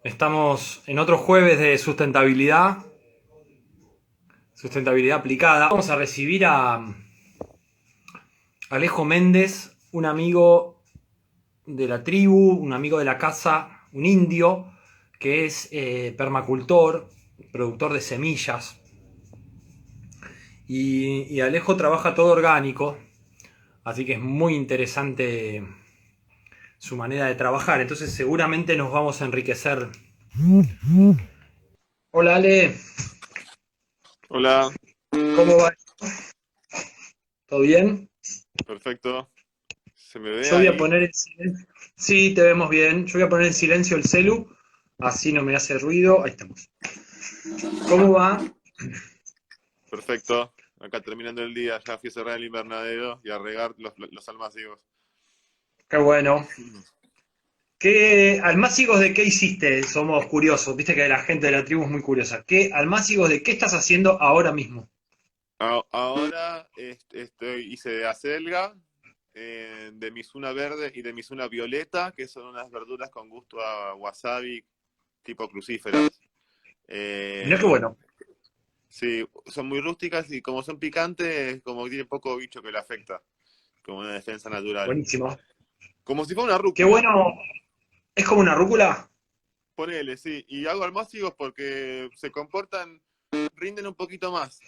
Estamos en otro jueves de sustentabilidad aplicada. Vamos a recibir a Alejo Méndez, un amigo de la tribu, un amigo de la casa, un indio, que es permacultor, productor de semillas. Y Alejo trabaja todo orgánico, así que es muy interesante su manera de trabajar. Entonces seguramente nos vamos a enriquecer. Hola Ale, Hola, ¿cómo va? ¿Todo bien? perfecto. ¿Se me ve Yo voy a ahí? poner en silencio. Sí, te vemos bien. Yo voy a poner en silencio el celu, así no me hace ruido. Ahí estamos. ¿Cómo va? Perfecto. Acá terminando el día, ya fui a cerrar el invernadero y a regar los almácigos. Qué bueno. ¿Qué almácigos de qué hiciste? Somos curiosos. Viste que la gente de la tribu es muy curiosa. ¿Qué almácigos de qué estás haciendo ahora mismo? Ahora hice de acelga, de misuna verde y de misuna violeta, que son unas verduras con gusto a wasabi tipo crucíferas. Mirá qué Eh, bueno. sí, son muy rústicas y como son picantes, como que tiene poco bicho que le afecta, como una defensa natural. Buenísimo. Como si fuera una Qué rúcula. bueno. ¿Es como una rúcula? Ponele, sí. Y hago almácigos porque se comportan, rinden un poquito más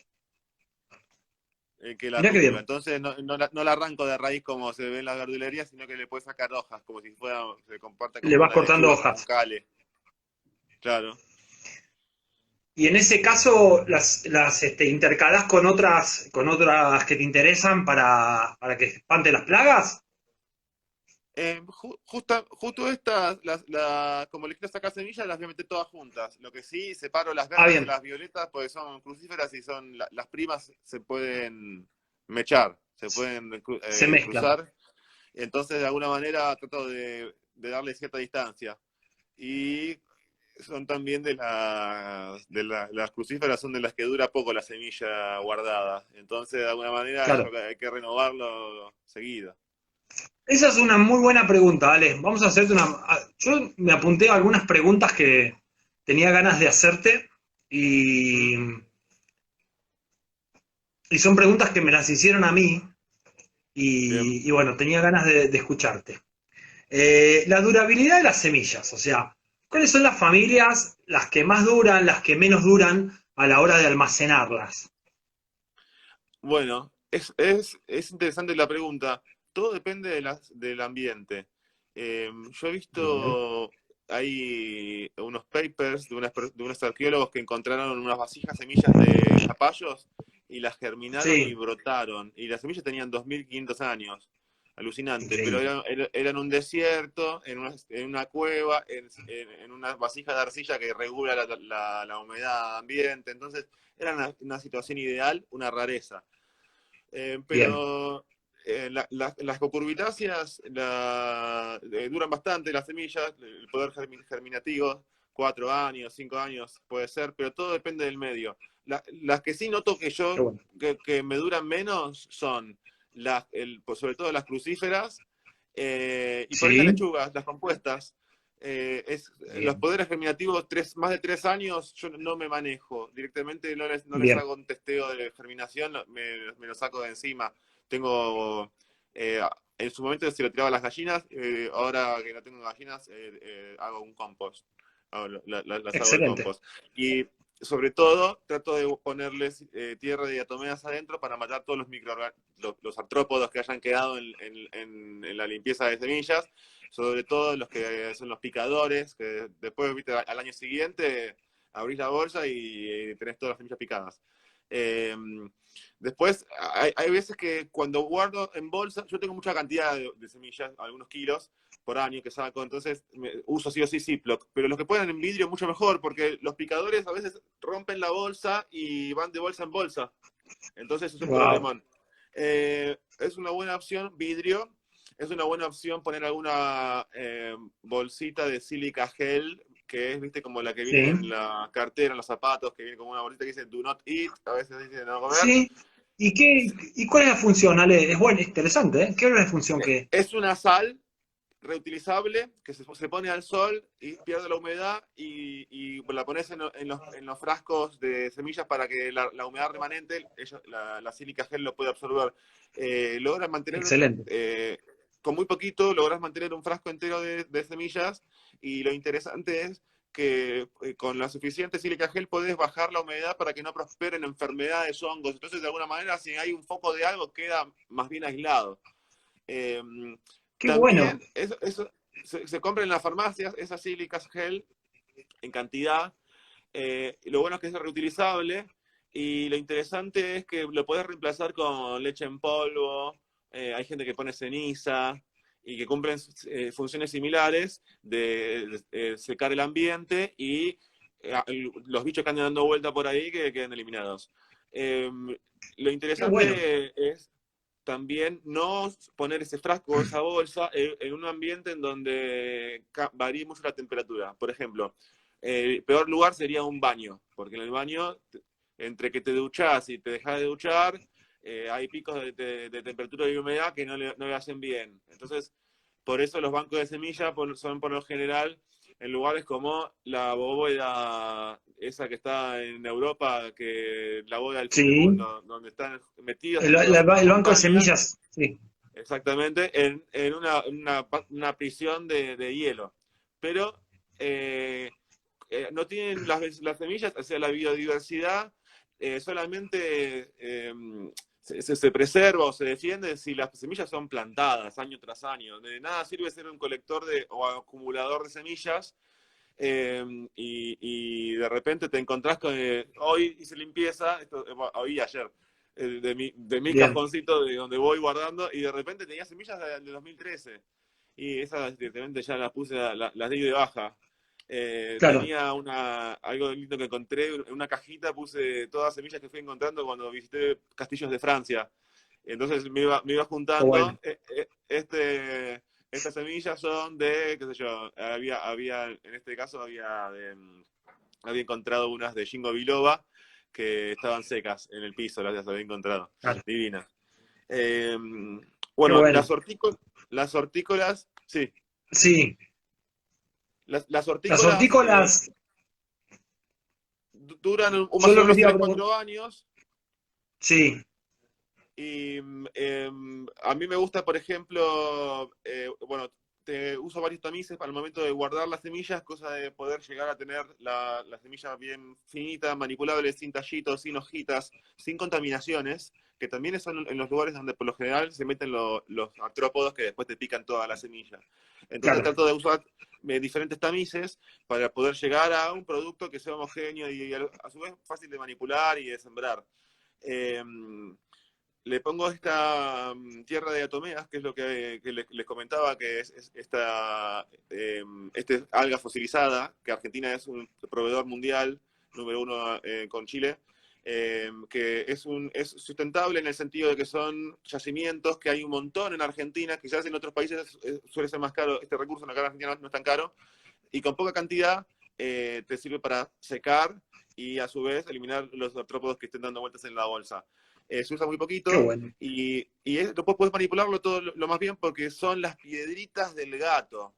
que la Mirá qué rúcula. bien. Entonces no la arranco de raíz como se ve en las verdulerías, sino que le puedes sacar hojas, como si fuera, se comporta Le como vas una cortando lechuga con hojas. cale. Claro. Y en ese caso las intercalás con otras que te interesan para que espante las plagas. Justo estas, como le quiero sacar semillas, las voy a meter todas juntas. Lo que sí, separo las Ah, verdes de bien. las violetas porque son crucíferas y las primas se pueden mechar, se pueden Se mezclan. cruzar. Entonces, de alguna manera, trato de darle cierta distancia. Y son también las crucíferas son de las que dura poco la semilla guardada. Entonces, de alguna manera, Claro. hay que renovarlo seguido. Esa es una muy buena pregunta, Ale. Vamos a hacerte una. Yo me apunté a algunas preguntas que tenía ganas de hacerte y, ¿Mm? y son preguntas que me las hicieron a mí Bien. y bueno, tenía ganas de escucharte. La durabilidad de las semillas, o sea, ¿cuáles son las familias, las que más duran, las que menos duran a la hora de almacenarlas? Bueno, es interesante la pregunta. Todo depende del ambiente. Yo he Bien. visto, hay unos papers de unos arqueólogos que encontraron unas vasijas semillas de zapallos y las germinaron y Sí, brotaron. Y las semillas tenían 2500 años. Alucinante, pero increíble. era en un desierto, en una cueva, en una vasija de arcilla que regula la humedad ambiente. Entonces, era una situación ideal, una rareza. Bien, Pero las cucurbitáceas duran bastante, las semillas, el poder germinativo, 4 años, 5 años puede ser, pero todo depende del medio. Las que sí noto que qué yo, bueno. que me duran menos son pues sobre todo las crucíferas, y por ahí las Sí, lechugas, las compuestas. Los bien, poderes germinativos, más de 3 años, yo no me manejo. Directamente no les bien, hago un testeo de germinación, me lo saco de encima. Tengo, eh, en su momento se lo tiraba a las gallinas, ahora que no tengo gallinas, hago un compost. Las hago de excelente. compost. Y sobre todo, trato de ponerles tierra de diatomeas adentro para matar todos los artrópodos que hayan quedado en la limpieza de semillas, sobre todo los que son los picadores, que después, viste, al año siguiente abrís la bolsa y tenés todas las semillas picadas. Eh, Después, hay veces que cuando guardo en bolsa, yo tengo mucha cantidad de semillas, algunos kilos por año que saco, entonces uso sí o sí Ziploc, pero los que puedan en vidrio mucho mejor, porque los picadores a veces rompen la bolsa y van de bolsa en bolsa, entonces es un Wow. problemón. Es una buena opción vidrio, es una buena opción poner alguna bolsita de sílica gel, que es, viste, como la que viene en Sí, la cartera, en los zapatos, que viene como una bolsita que dice do not eat, a veces dice no comer. sí. ¿Y cuál es la función, Ale? Es bueno, es interesante, ¿eh? ¿Qué es la función que? Es una sal reutilizable, que se pone al sol y pierde la humedad y la pones en los frascos de semillas para que la humedad remanente, la sílica gel lo puede absorber. Logras mantener, Excelente. con muy poquito, logras mantener un frasco entero de semillas, y lo interesante es que con la suficiente sílica gel podés bajar la humedad para que no prosperen enfermedades, hongos. Entonces, de alguna manera, si hay un foco de algo, queda más bien aislado. Eh, Qué bueno. También eso se compra en las farmacias, esas sílicas gel en cantidad. Lo bueno es que es reutilizable, y lo interesante es que lo puedes reemplazar con leche en polvo. Hay gente que pone ceniza y que cumplen funciones similares de secar el ambiente y los bichos que andan dando vuelta por ahí que queden eliminados. Lo Qué bueno. interesante es también no poner ese frasco o esa bolsa en un ambiente en donde varíe mucho la temperatura. Por ejemplo, el peor lugar sería un baño, porque en el baño, entre que te duchás y te dejas de duchar, hay picos de temperatura y humedad que no le hacen bien. Entonces, por eso los bancos de semillas son por lo general en lugares como la bóveda, esa que está en Europa, que la bóveda del fin del Sí. mundo, donde están metidos El, entre unas el banco de montañas, semillas. Sí. exactamente, en una prisión de hielo. Pero no tienen las semillas, o sea, la biodiversidad solamente se preserva o se defiende si las semillas son plantadas año tras año. De nada sirve ser un colector o acumulador de semillas, y de repente te encontrás con, hoy hice limpieza, hoy y ayer, de mi Bien. cajoncito de donde voy guardando, y de repente tenía semillas de 2013, y esas directamente ya las puse, las di de baja. Claro. Tenía algo lindo que encontré, en una cajita puse todas las semillas que fui encontrando cuando visité castillos de Francia. Entonces me iba Qué bueno. juntando, estas semillas son de, qué sé yo, en este caso había encontrado unas de Ginkgo biloba que estaban secas en el piso, las había encontrado. Claro. Divinas. Eh, Qué bueno, bueno. las hortícolas, sí, Sí. las Las hortícolas hortícolas, duran yo más o lo que menos te iba a 3 4 años. Sí. Y a mí me gusta, por ejemplo, bueno, uso varios tamices para el momento de guardar las semillas, cosa de poder llegar a tener la semilla bien finita, manipulable, sin tallitos, sin hojitas, sin contaminaciones, que también son en los lugares donde por lo general se meten los artrópodos que después te pican toda la semilla. Entonces Claro. trato de usar diferentes tamices para poder llegar a un producto que sea homogéneo y a su vez fácil de manipular y de sembrar. Eh, Le pongo esta tierra de diatomeas, que es lo que les comentaba, que es esta alga fosilizada, que Argentina es un proveedor mundial, número uno con Chile, que es sustentable en el sentido de que son yacimientos que hay un montón en Argentina, quizás en otros países suele ser más caro este recurso, acá en Argentina no es tan caro, y con poca cantidad te sirve para secar y a su vez eliminar los artrópodos que estén dando vueltas en la bolsa. Se usa muy Qué poquito bueno. y después puedes manipularlo todo lo más bien porque son las piedritas del gato.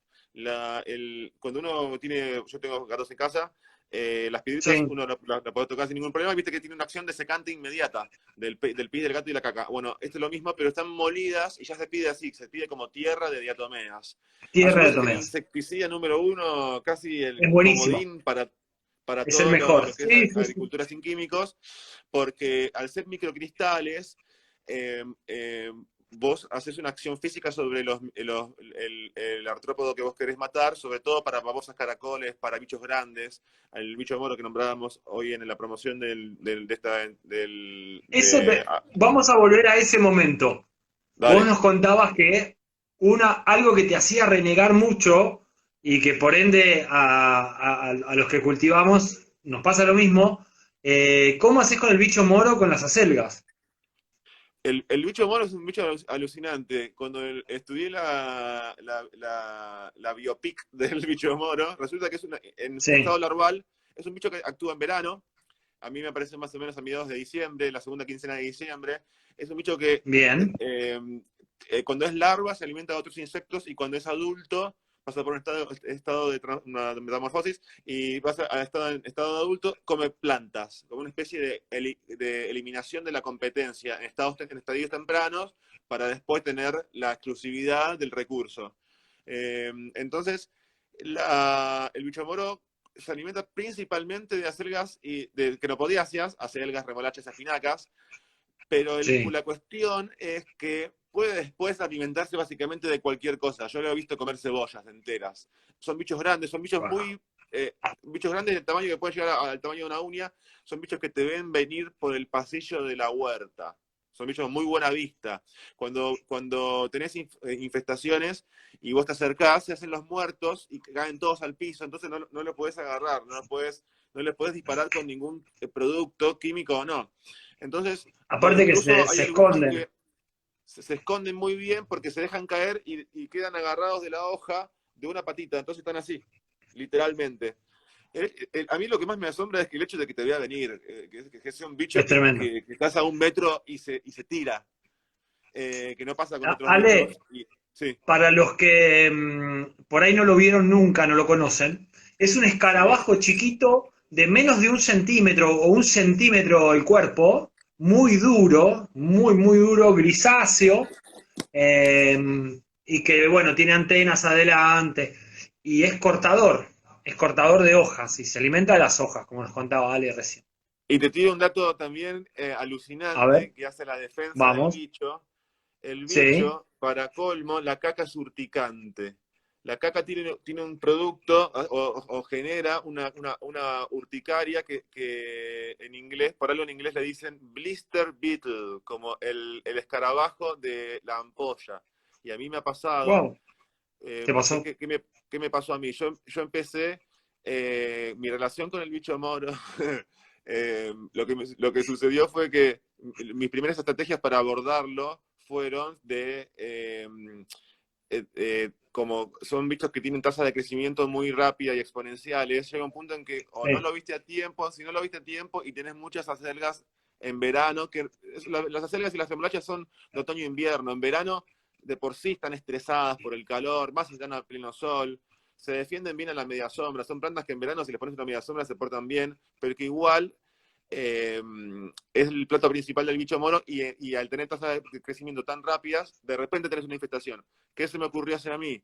Cuando uno tiene, yo tengo gatos en casa, las piedritas Sí. uno la puede tocar sin ningún problema, viste que tiene una acción de secante inmediata del pis del gato y la caca. Bueno, esto es lo mismo, pero están molidas y ya se pide así, se pide como tierra de diatomeas. A su Tierra de vez es el tomeas. insecticida número uno, casi el Es buenísimo. comodín para Es el todo mejor. lo que es Sí, sí, sí. agricultura sin químicos, porque al ser microcristales, eh, eh, vos haces una acción física sobre el artrópodo que vos querés matar, sobre todo para babosas, caracoles, para bichos grandes, el bicho moro que nombrábamos hoy en la promoción de esta... Vamos a volver a ese momento. Vos Dale. nos contabas que algo que te hacía renegar mucho y que por ende a los que cultivamos nos pasa lo mismo. ¿Cómo haces con el bicho moro con las acelgas? El bicho moro es un bicho alucinante. Cuando estudié la biopic del bicho moro, resulta que en su Sí, estado larval es un bicho que actúa en verano. A mí me aparece más o menos a mediados de diciembre, la segunda quincena de diciembre. Es un bicho que bien. cuando es larva se alimenta de otros insectos y cuando es adulto pasa por un estado de una metamorfosis y pasa al estado de adulto, come plantas, como una especie de eliminación de la competencia en estadios tempranos para después tener la exclusividad del recurso. Entonces, el bicho moro se alimenta principalmente de acelgas y de quenopodiáceas, acelgas, remolachas, espinacas, pero Sí. la cuestión es que puede después alimentarse básicamente de cualquier cosa. Yo lo he visto comer cebollas enteras. Son bichos grandes, son bichos Wow. bichos grandes del tamaño que pueden llegar al tamaño de una uña. Son bichos que te ven venir por el pasillo de la huerta. Son bichos muy buena vista. Cuando tenés infestaciones y vos te acercás, se hacen los muertos y caen todos al piso, entonces no lo podés agarrar, no le podés disparar con ningún producto químico o no. Entonces, Aparte que incluso hay se algunos esconden. que se esconden muy bien porque se dejan caer y quedan agarrados de la hoja de una patita, entonces están así, literalmente. A mí lo que más me asombra es que el hecho de que te vea venir, que sea un bicho Es tremendo. que estás a 1 metro y se tira, que no pasa con otros Ale, bichos. Sí, para los que por ahí no lo vieron nunca, no lo conocen, es un sí. escarabajo chiquito de menos de 1 centímetro o 1 centímetro el cuerpo, muy duro, muy duro, grisáceo, eh, y que, bueno, tiene antenas adelante y es cortador de hojas y se alimenta de las hojas, como nos contaba Ale recién. Y te tiro un dato también A ver, alucinante que hace la defensa del vamos. bicho. El Sí, bicho, para colmo, la caca es urticante. La caca tiene un producto o genera una urticaria que en inglés, por algo en inglés le dicen blister beetle, como el escarabajo de la ampolla. Y a mí me ha pasado, wow, ¿qué pasó? qué me pasó a mí? Yo empecé mi relación con el bicho moro. Lo que sucedió fue que mis primeras estrategias para abordarlo fueron como son bichos que tienen tasas de crecimiento muy rápida y exponenciales, llega un punto en que o no Sí, lo viste a tiempo, si no lo viste a tiempo y tenés muchas acelgas en verano, las acelgas y las remolachas son de otoño e invierno, en verano de por sí están estresadas por el calor, más si están a pleno sol, se defienden bien a la media sombra, son plantas que en verano si les pones una media sombra se portan bien, pero que igual eh, es el plato principal del bicho moro y al tener tasas de crecimiento tan rápidas, de repente tenés una infestación. ¿Qué se me ocurrió hacer a mí?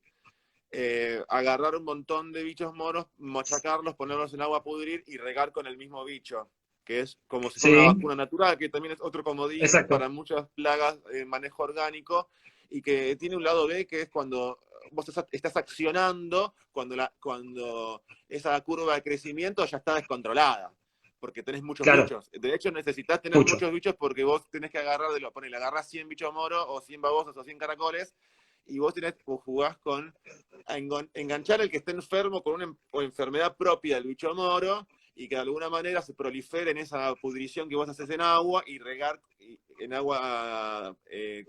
Agarrar un montón de bichos moros, machacarlos, ponerlos en agua a pudrir y regar con el mismo bicho, que es como si fuera una sí, vacuna natural, que también es otro comodín exacto. para muchas plagas de manejo orgánico y que tiene un lado B que es cuando vos estás accionando cuando esa curva de crecimiento ya está descontrolada, porque tenés muchos Claro, bichos. De hecho, necesitas tener mucho. muchos bichos porque vos tenés que agarrar ponele, agarrás 100 bichos moros o 100 babosos o 100 caracoles y vos jugás con enganchar al que esté enfermo con una enfermedad propia del bicho moro y que de alguna manera se prolifere en esa pudrición que vos haces en agua y regar en agua,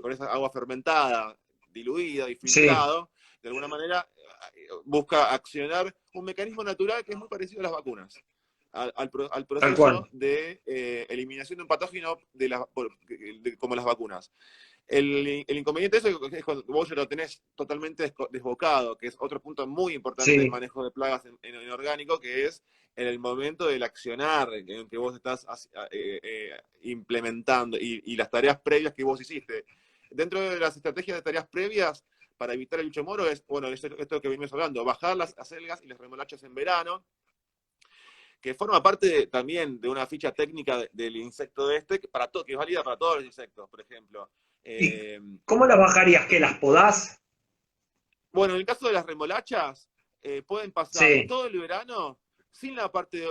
con esa agua fermentada, diluida y Sí, filtrado, de alguna manera busca accionar un mecanismo natural que es muy parecido a las vacunas. Al tal cual. proceso de eliminación de un patógeno como las vacunas. El inconveniente de eso es cuando vos ya lo tenés totalmente desbocado, que es otro punto muy importante del Sí, manejo de plagas en orgánico, que es en el momento del accionar, en el que vos estás implementando y las tareas previas que vos hiciste. Dentro de las estrategias de tareas previas, para evitar el bicho moro, es, bueno, esto que venimos hablando, bajar las acelgas y las remolachas en verano, que forma parte también de una ficha técnica del insecto este, que es válida para todos los insectos, por ejemplo. ¿y Eh, cómo las bajarías? ¿Que las podás? bueno, en el caso de las remolachas, pueden pasar Sí. todo el verano sin la parte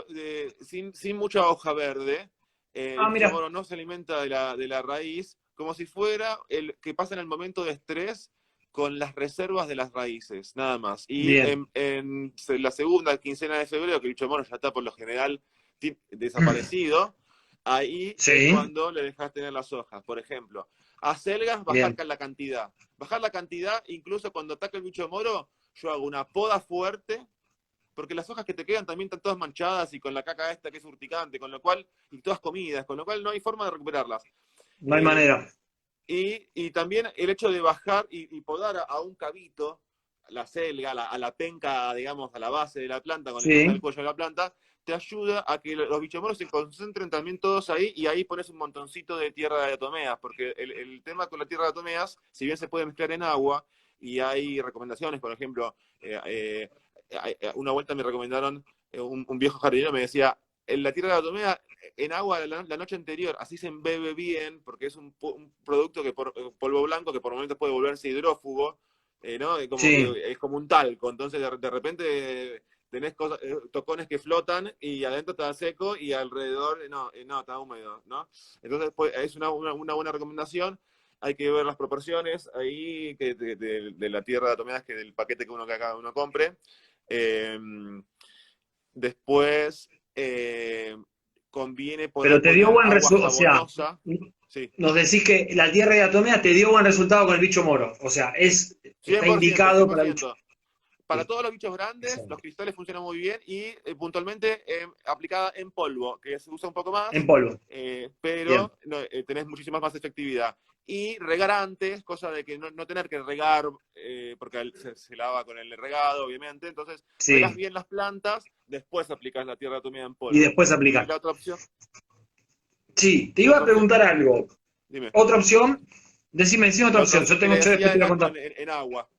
sin mucha hoja verde. El Ah, bicho mira, moro no se alimenta de la raíz, como si fuera el que pasa en el momento de estrés con las reservas de las raíces, nada más. Y bien. en la segunda quincena de febrero, que el bicho moro ya está por lo general desaparecido, ahí es Sí, cuando le dejas tener las hojas. Por ejemplo, acelgas, bajar bien. la cantidad. Bajar la cantidad, incluso cuando ataca el bicho moro, yo hago una poda fuerte, porque las hojas que te quedan también están todas manchadas y con la caca esta que es urticante, con lo cual, y todas comidas, con lo cual no hay forma de recuperarlas. No hay Eh, manera. Y también el hecho de bajar y podar a un cabito, la selga, a la penca, digamos, a la base de la planta, con hasta el Sí, cuello de la planta, te ayuda a que los bichomoros se concentren también todos ahí y ahí pones un montoncito de tierra de diatomeas, porque el tema con la tierra de diatomeas, si bien se puede mezclar en agua, y hay recomendaciones, por ejemplo, una vuelta me recomendaron, un viejo jardinero me decía, en la tierra de diatomea en agua la noche anterior, así se embebe bien, porque es un producto que polvo blanco que por momentos puede volverse hidrófugo, ¿no? Como sí. que es como un talco, entonces de repente tenés cosas, tocones que flotan y adentro está seco y alrededor no, está húmedo, ¿no? Entonces pues, es una buena recomendación. Hay que ver las proporciones ahí de la tierra de atomeas que del paquete que cada uno compre. Eh, Después conviene Pero te dio poner buen agua resultado, o sea, jabonosa. Sí, nos decís que la tierra de diatomea te dio buen resultado con el bicho moro. O sea, está 100%, indicado para el bicho. 100%. Para Sí, todos los bichos grandes, los excelente. cristales funcionan muy bien y puntualmente aplicada en polvo, que se usa un poco En más, polvo. Bien, pero no, tenés muchísima más efectividad. Y regar antes, cosa de que no tener que regar, porque se lava con el regado, obviamente. Entonces, regás sí. bien las plantas, después aplicás la tierra tumida en Y polvo. después Y aplicar. la otra opción, Sí, te y iba otra a opción, preguntar algo. dime. Otra opción, decime otra La otra opción. Yo opción que tengo, le yo después decía te voy a era contar.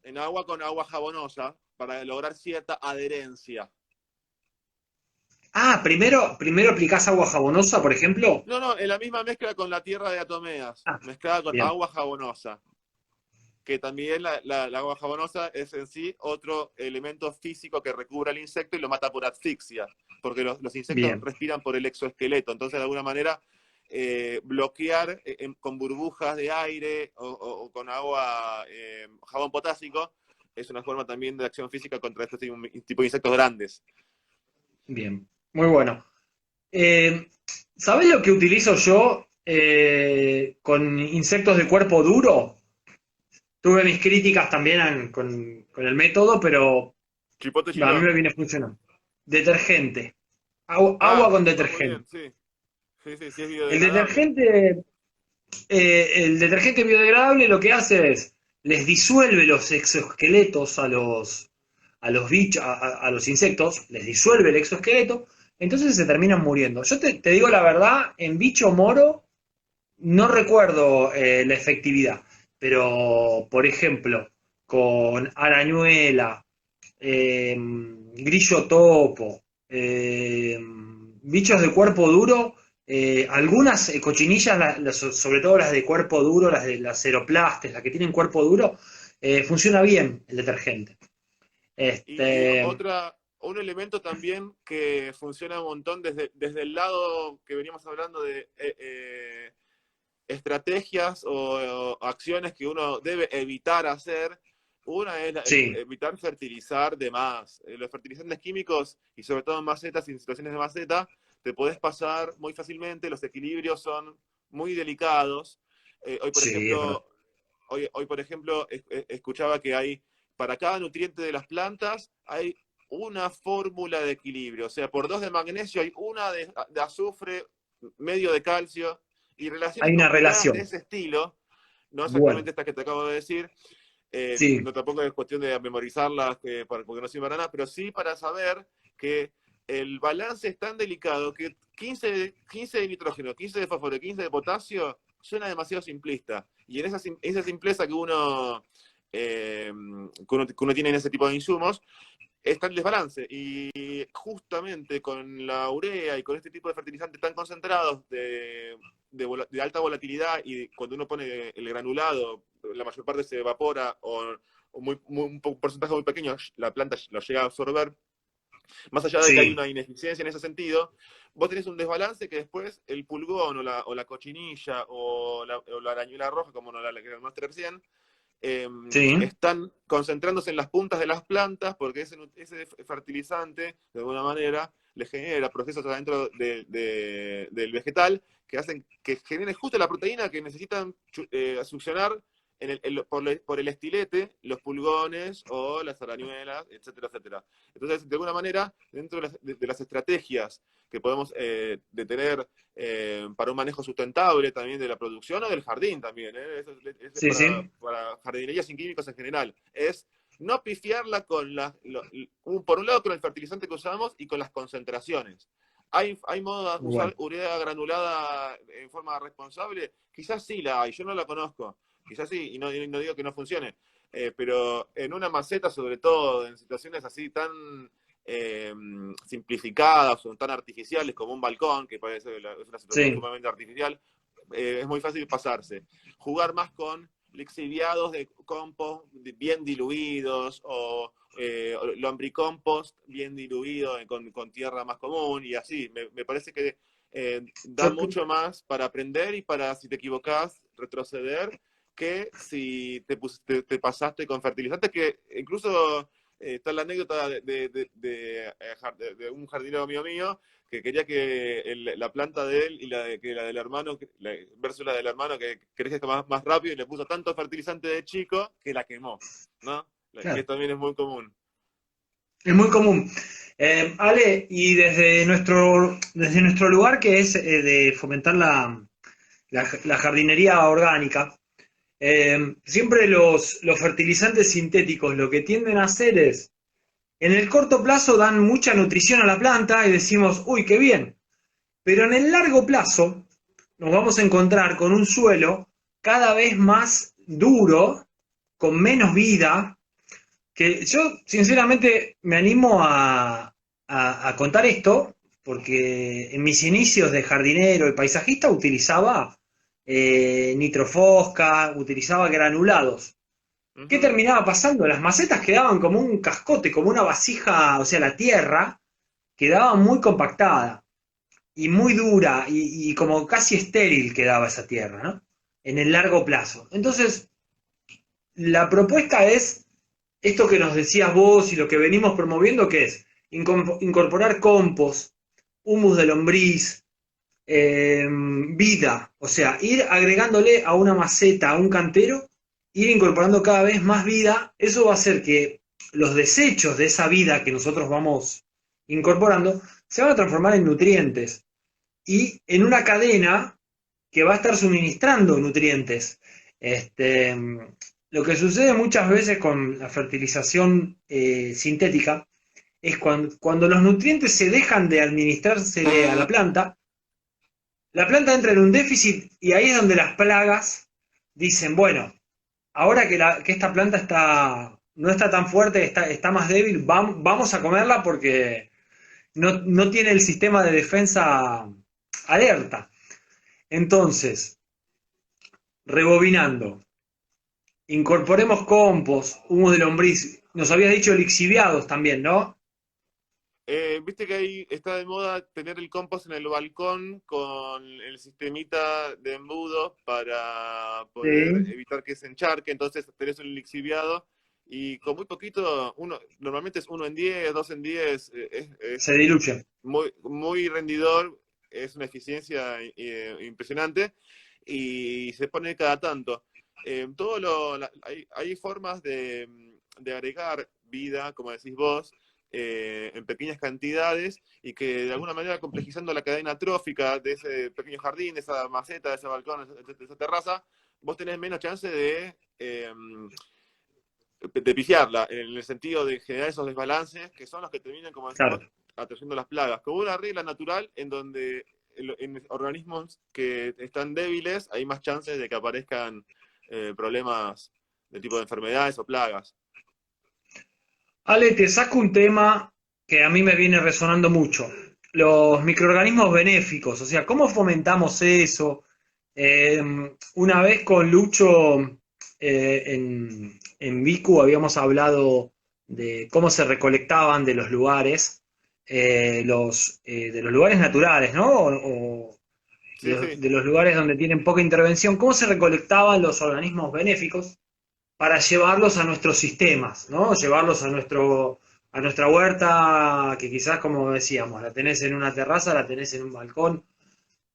en agua con agua jabonosa, para lograr cierta adherencia. Ah, primero aplicás agua jabonosa, por ejemplo. No, en la misma mezcla con la tierra de atomeas, Ah, mezclada con bien, agua jabonosa, que también la agua jabonosa es en sí otro elemento físico que recubre al insecto y lo mata por asfixia, porque los insectos bien, respiran por el exoesqueleto, entonces de alguna manera bloquear con burbujas de aire o con agua, jabón potásico, es una forma también de acción física contra este tipo de insectos grandes. bien. Muy bueno. ¿Sabés lo que utilizo yo con insectos de cuerpo duro? Tuve mis críticas también con el método, pero Chipote a mí chilón. me viene funcionando. Detergente. Agua Ah, con está muy detergente. bien, sí. Sí, sí, sí es El biodegradable. detergente, el detergente biodegradable lo que hace es les disuelve los exoesqueletos a los bichos, a los insectos, les disuelve el exoesqueleto, entonces se terminan muriendo. Yo te digo la verdad, en bicho moro no recuerdo la efectividad, pero por ejemplo, con arañuela, grillo topo, bichos de cuerpo duro, algunas cochinillas, sobre todo las de cuerpo duro, las de las ceroplastes, las que tienen cuerpo duro, funciona bien el detergente. Y Este, un elemento también que funciona un montón desde el lado que veníamos hablando de estrategias o acciones que uno debe evitar hacer. Una es sí, evitar fertilizar de más. Los fertilizantes químicos, y sobre todo en macetas y en situaciones de maceta, te podés pasar muy fácilmente, los equilibrios son muy delicados. Hoy, por sí, es verdad. ejemplo, hoy, por ejemplo, escuchaba que hay, para cada nutriente de las plantas, hay una fórmula de equilibrio. O sea, por 2 de magnesio hay una de azufre, medio de calcio, y relaciones Hay una complicadas de relación. ese estilo, no Bueno, exactamente esta que te acabo de decir, sí, no tampoco es cuestión de memorizarlas porque no sirve para nada, pero sí para saber que el balance es tan delicado que 15 de nitrógeno, 15 de fósforo, 15 de potasio suena demasiado simplista. Y en esa simpleza que uno tiene en ese tipo de insumos, está el desbalance. Y justamente con la urea y con este tipo de fertilizantes tan concentrados de alta volatilidad y cuando uno pone el granulado, la mayor parte se evapora o un porcentaje muy pequeño la planta lo llega a absorber, más allá de que hay sí, una ineficiencia en ese sentido, vos tenés un desbalance que después el pulgón o la cochinilla o la arañuela roja, como no la que nombraste recién, sí, están concentrándose en las puntas de las plantas porque ese fertilizante, de alguna manera, le genera procesos adentro del vegetal que hacen que genere justo la proteína que necesitan succionar por el estilete, los pulgones o las arañuelas, etcétera, etcétera. Entonces, de alguna manera, dentro de las estrategias que podemos de tener para un manejo sustentable también de la producción o del jardín también, eso es Sí, sí. para jardinería sin químicos en general, es no pifiarla con por un lado con el fertilizante que usamos y con las concentraciones. ¿Hay modo de Muy usar bueno. urea granulada en forma responsable? Quizás sí la hay, yo no la conozco. Quizás sí, y no digo que no funcione. Pero en una maceta, sobre todo, en situaciones así tan eh, simplificadas o tan artificiales como un balcón, que parece es una situación Sí. sumamente artificial, es muy fácil pasarse. Jugar más con lixiviados de compost bien diluidos o lombricompost bien diluido con tierra más común y así. Me parece que da Yo, mucho más para aprender y para, si te equivocás, retroceder que si te pasaste con fertilizantes, que incluso está la anécdota de un jardinero mío que quería que la planta de él y que la del hermano, versus la del hermano, que crezca más rápido y le puso tanto fertilizante de chico que la quemó, ¿no? Que claro, también es muy común. es muy común. Ale, y desde nuestro lugar, que es de fomentar la jardinería orgánica, siempre los fertilizantes sintéticos lo que tienden a hacer es, en el corto plazo dan mucha nutrición a la planta y decimos, uy, qué bien, pero en el largo plazo nos vamos a encontrar con un suelo cada vez más duro, con menos vida, que yo sinceramente me animo a contar esto, porque en mis inicios de jardinero y paisajista utilizaba nitrofosca, utilizaba granulados. ¿Qué Ujú. terminaba pasando? Las macetas quedaban como un cascote, como una vasija, o sea, la tierra quedaba muy compactada y muy dura y como casi estéril quedaba esa tierra, ¿no? En el largo plazo. Entonces, la propuesta es esto que nos decías vos y lo que venimos promoviendo, que es incorporar compost, humus de lombriz, vida, o sea, ir agregándole a una maceta, a un cantero, ir incorporando cada vez más vida, eso va a hacer que los desechos de esa vida que nosotros vamos incorporando se van a transformar en nutrientes y en una cadena que va a estar suministrando nutrientes. Este, lo que sucede muchas veces con la fertilización sintética es cuando los nutrientes se dejan de administrarse a la planta entra en un déficit y ahí es donde las plagas dicen, bueno, ahora que esta planta no está tan fuerte, está más débil, vamos a comerla porque no tiene el sistema de defensa alerta. Entonces, rebobinando, incorporemos compost, humus de lombriz, nos habías dicho lixiviados también, ¿no? Viste que ahí está de moda tener el compost en el balcón con el sistemita de embudo para poder Sí. evitar que se encharque, entonces tenés un lixiviado y con muy poquito, normalmente es 1 en 10, 2 en 10, Se es diluye. muy rendidor, es una eficiencia impresionante y se pone cada tanto. Hay formas de agregar vida, como decís vos, en pequeñas cantidades y que de alguna manera complejizando la cadena trófica de ese pequeño jardín, de esa maceta, de ese balcón, de esa terraza, vos tenés menos chance de pifiarla, en el sentido de generar esos desbalances que son los que terminan, como Claro. decimos, atrayendo las plagas. Como una regla natural en donde en organismos que están débiles hay más chances de que aparezcan problemas de tipo de enfermedades o plagas. Ale, te saco un tema que a mí me viene resonando mucho. Los microorganismos benéficos, o sea, ¿cómo fomentamos eso? Eh, una vez con Lucho en Vicu habíamos hablado de cómo se recolectaban de los lugares, de los lugares naturales, ¿no? O Sí, sí. de los lugares donde tienen poca intervención, cómo se recolectaban los organismos benéficos para llevarlos a nuestros sistemas, ¿no? Llevarlos a nuestra huerta, que quizás, como decíamos, la tenés en una terraza, la tenés en un balcón,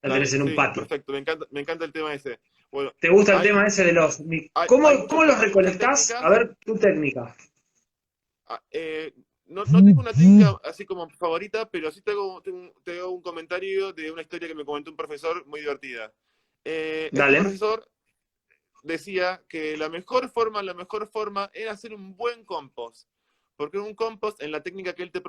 la tenés Dale, en un sí, patio. perfecto, me encanta el tema ese. Bueno, ¿Te gusta el tema hay, ese de los... hay, ¿Cómo los hay muchas recolectás? A técnicas. ver, tu técnica. ah, no tengo una técnica así como favorita, pero sí tengo un comentario de una historia que me comentó un profesor muy divertida. Este Dale. profesor decía que la mejor forma era hacer un buen compost. Porque un compost, en la técnica que él te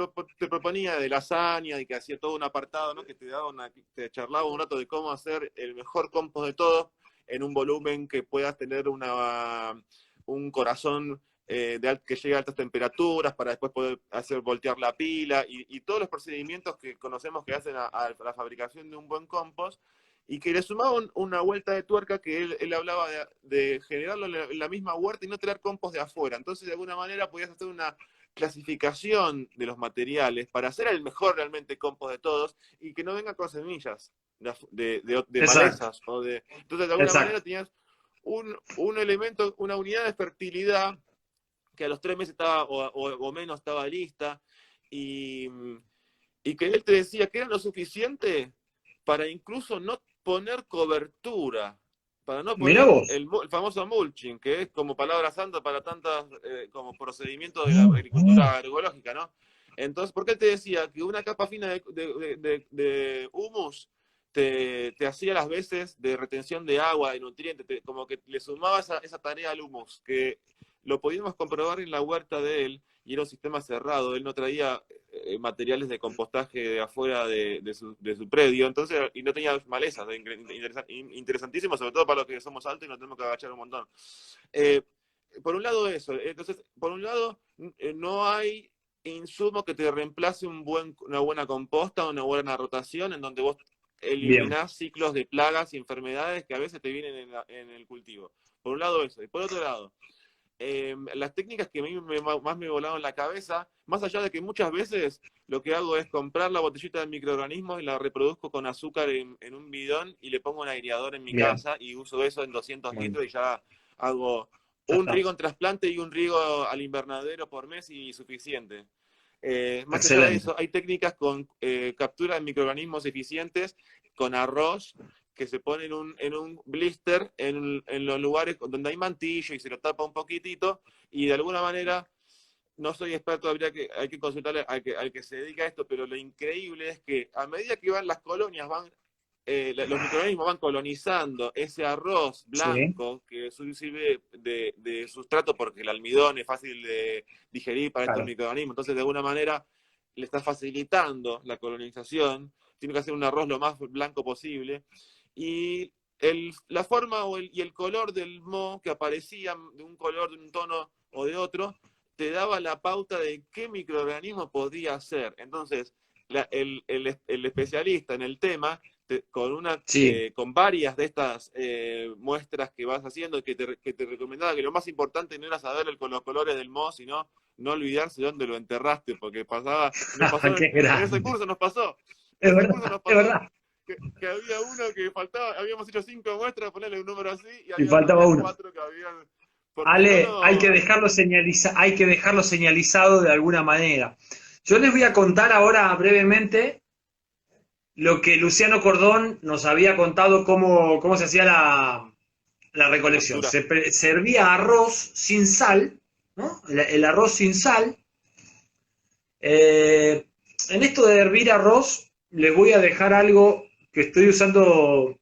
proponía de lasaña y que hacía todo un apartado, ¿no? Que te charlaba un rato de cómo hacer el mejor compost de todos en un volumen que puedas tener un corazón que llegue a altas temperaturas para después poder hacer voltear la pila y todos los procedimientos que conocemos que hacen a la fabricación de un buen compost y que le sumaba una vuelta de tuerca que él hablaba de generarlo en la misma huerta y no traer compost de afuera. Entonces, de alguna manera, podías hacer una clasificación de los materiales para hacer el mejor realmente compost de todos y que no venga con semillas de Exacto, malezas. Entonces, de alguna manera, exacto. tenías un elemento, una unidad de fertilidad que a los 3 meses estaba o menos estaba lista y, y que él te decía que era lo suficiente para incluso no poner cobertura, para no Mirá poner vos. el famoso mulching, que es como palabra santa para tantas como procedimientos de la agricultura agroecológica, ¿no? Entonces, ¿por qué él te decía que una capa fina de humus te hacía las veces de retención de agua, de nutrientes, como que le sumaba esa tarea al humus, que lo podíamos comprobar en la huerta de él, y era un sistema cerrado, él no traía materiales de compostaje de afuera de su predio, entonces, y no tenía malezas, interesantísimo, sobre todo para los que somos altos y nos tenemos que agachar un montón. Eh, por un lado eso, entonces, por un lado, no hay insumo que te reemplace una buena composta, una buena rotación, en donde vos Bien. eliminás ciclos de plagas y enfermedades que a veces te vienen en el cultivo. Por un lado eso, y por otro lado, las técnicas que a mí más me volaron la cabeza, más allá de que muchas veces lo que hago es comprar la botellita de microorganismos y la reproduzco con azúcar en un bidón y le pongo un aireador en mi Bien. casa y uso eso en 200 Bueno, litros y ya hago ya un está. riego en trasplante y un riego al invernadero por mes y suficiente. Más allá de Excelente. eso, hay técnicas con captura de microorganismos eficientes con arroz que se pone en un blister en los lugares donde hay mantillo y se lo tapa un poquitito y de alguna manera, no soy experto, hay que consultarle al que se dedica a esto, pero lo increíble es que a medida que van las colonias, los microorganismos van colonizando ese arroz Sí, blanco que sirve de sustrato porque el almidón es fácil de digerir para estos claro. microorganismos. Entonces, de alguna manera, le está facilitando la colonización. Tiene que hacer un arroz lo más blanco posible. Y la forma y el color del moho que aparecía de un color, de un tono o de otro, te daba la pauta de qué microorganismo podía ser. Entonces, el especialista en el tema Sí, con varias de estas muestras que vas haciendo que te recomendaba que lo más importante no era saber los colores del moho, sino no olvidarse de dónde lo enterraste, porque nos pasó qué en ese grande. curso nos pasó, en Es ese curso verdad, nos es pasó verdad. que había uno que faltaba, habíamos hecho 5 muestras, ponerle un número así, y Y faltaba había uno. 4 que habían, porque si no, Ale, hay que no, dejarlo hay que dejarlo señalizado de alguna manera. Yo les voy a contar ahora brevemente lo que Luciano Cordón nos había contado cómo se hacía la la recolección. captura. Servía arroz sin sal, ¿no? El arroz sin sal. Eh, en esto de hervir arroz, les voy a dejar algo que estoy usando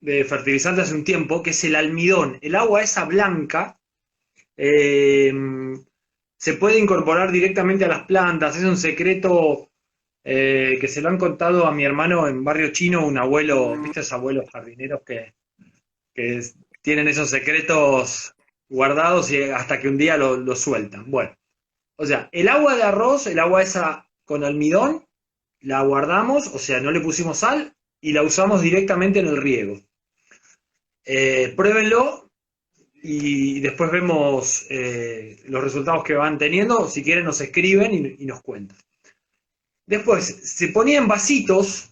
de fertilizante hace un tiempo, que es el almidón. El agua esa blanca eh, se puede incorporar directamente a las plantas. Es un secreto que se lo han contado a mi hermano en Barrio Chino, un abuelo, ¿viste esos abuelos jardineros que tienen esos secretos guardados y hasta que un día lo sueltan? Bueno, o sea, el agua de arroz, el agua esa con almidón, la guardamos, o sea, no le pusimos sal y la usamos directamente en el riego. Pruébenlo y después vemos los resultados que van teniendo. Si quieren nos escriben y nos cuentan. Después, se ponía en vasitos,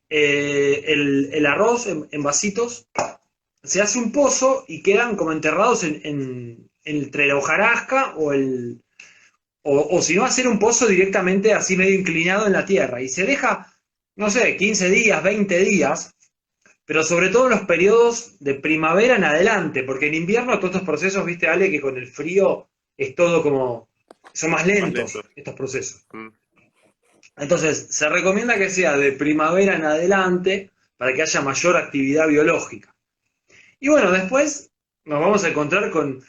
el arroz en vasitos, se hace un pozo y quedan como enterrados entre la hojarasca o si no, hacer un pozo directamente así medio inclinado en la tierra. Y se deja, no sé, 15 días, 20 días, pero sobre todo en los periodos de primavera en adelante, porque en invierno todos estos procesos, viste, Ale, que con el frío es todo como son más Más lentos lentos. estos procesos. Mm. Entonces, se recomienda que sea de primavera en adelante para que haya mayor actividad biológica. Y bueno, después nos vamos a encontrar con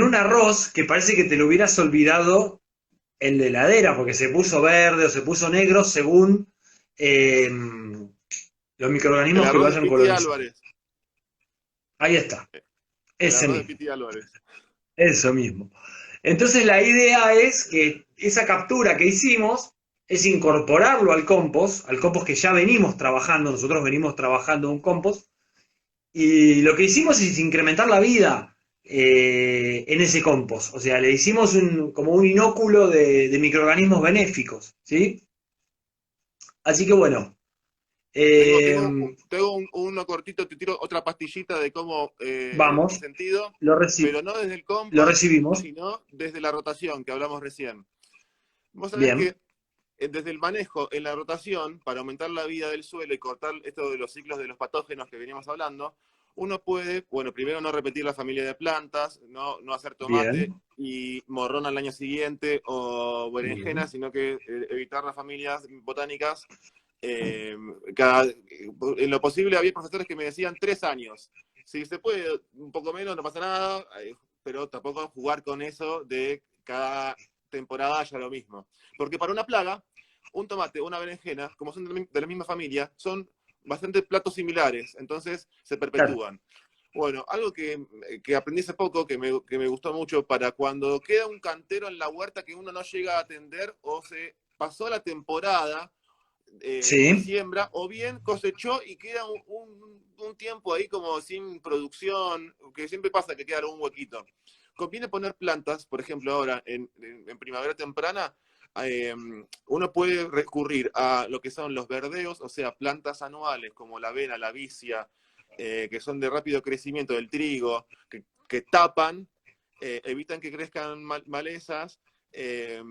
un arroz que parece que te lo hubieras olvidado en la heladera, porque se puso verde o se puso negro según eh, los El microorganismos que lo arroz de hayan Piti colonizado. Álvarez. Ahí está, El ese arroz de mismo, Piti Álvarez. eso mismo. Entonces la idea es que esa captura que hicimos es incorporarlo al compost que ya venimos trabajando, nosotros venimos trabajando un compost, y lo que hicimos es incrementar la vida en ese compost. O sea, le hicimos como un inóculo de microorganismos benéficos, ¿sí? Así que bueno, eh, Tengo uno cortito, te tiro otra pastillita de cómo, en este vamos, sentido, lo, pero no desde el lo compost, recibimos. sino desde la rotación que hablamos recién. Vos sabés Bien, que desde el manejo en la rotación, para aumentar la vida del suelo y cortar esto de los ciclos de los patógenos que veníamos hablando, uno puede, bueno, primero no repetir la familia de plantas, no hacer tomate bien, y morrón al año siguiente o berenjena, bien. sino que evitar las familias botánicas. eh, cada, en lo posible había profesores que me decían 3 años. Si se puede un poco menos, no pasa nada, pero tampoco jugar con eso de cada temporada haya lo mismo. Porque para una plaga, un tomate o una berenjena, como son de la misma familia, son bastante platos similares, entonces se Claro, perpetúan. Bueno, algo que aprendí hace poco, que me gustó mucho, para cuando queda un cantero en la huerta que uno no llega a atender o se pasó la temporada de sí, siembra, o bien cosechó y queda un tiempo ahí como sin producción, que siempre pasa que queda un huequito. Conviene poner plantas, por ejemplo, ahora en primavera temprana, eh, uno puede recurrir a lo que son los verdeos, o sea, plantas anuales como la avena, la vicia, que son de rápido crecimiento del trigo, que tapan, evitan que crezcan malezas, eh,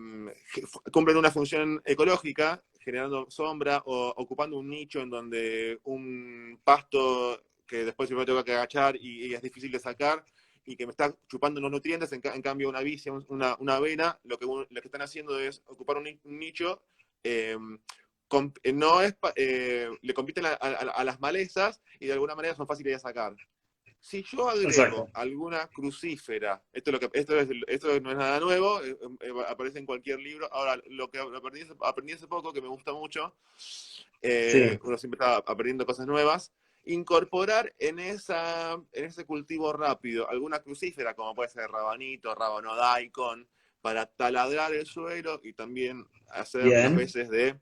cumplen una función ecológica, generando sombra o ocupando un nicho en donde un pasto que después se me tengo que agachar y es difícil de sacar y que me está chupando los nutrientes, en cambio una vicia, una avena, lo que están haciendo es ocupar un nicho, eh, no es, le compiten a las malezas y de alguna manera son fáciles de sacar. Si yo agrego exacto. alguna crucífera, esto no es nada nuevo, aparece en cualquier libro. Ahora, lo que aprendí hace poco, que me gusta mucho, Sí, uno siempre está aprendiendo cosas nuevas, incorporar en ese cultivo rápido alguna crucífera, como puede ser rabanito, rábano daikon, para taladrar el suelo y también hacer unas bien, veces de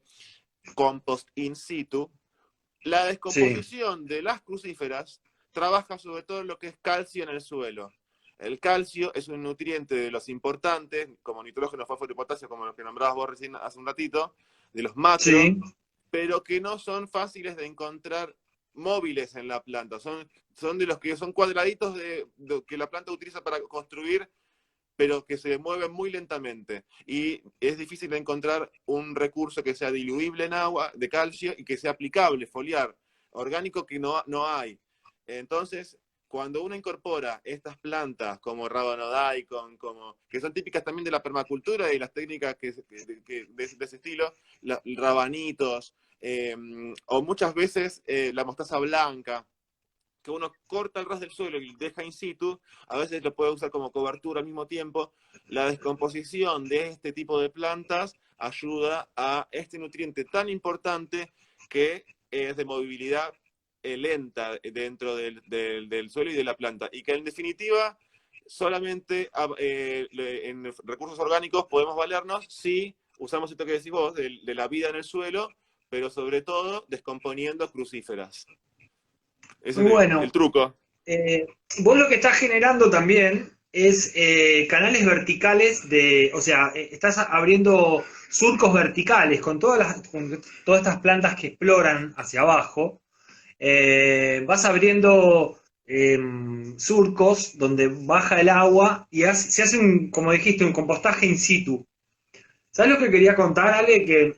compost in situ. La sí, descomposición de las crucíferas trabaja sobre todo en lo que es calcio en el suelo. El calcio es un nutriente de los importantes, como nitrógeno, fósforo y potasio, como los que nombrabas vos recién hace un ratito, de los macro, sí, pero que no son fáciles de encontrar móviles en la planta. Son de los que son cuadraditos que la planta utiliza para construir, pero que se mueven muy lentamente. Y es difícil de encontrar un recurso que sea diluible en agua, de calcio, y que sea aplicable, foliar, orgánico, que no hay. Entonces, cuando uno incorpora estas plantas como rábano daikon, que son típicas también de la permacultura y las técnicas de ese estilo, rabanitos, o muchas veces la mostaza blanca, que uno corta el ras del suelo y deja in situ, a veces lo puede usar como cobertura al mismo tiempo. La descomposición de este tipo de plantas ayuda a este nutriente tan importante que es de movilidad lenta dentro del suelo y de la planta. Y que en definitiva solamente en recursos orgánicos podemos valernos si usamos esto que decís vos, de la vida en el suelo, pero sobre todo descomponiendo crucíferas. Ese muy es bueno. el truco. Eh, Vos lo que estás generando también es canales verticales o sea, estás abriendo surcos verticales con todas estas plantas que exploran hacia abajo. Vas abriendo surcos donde baja el agua y se hace como dijiste, un compostaje in situ. ¿Sabes lo que quería contar, Ale? Que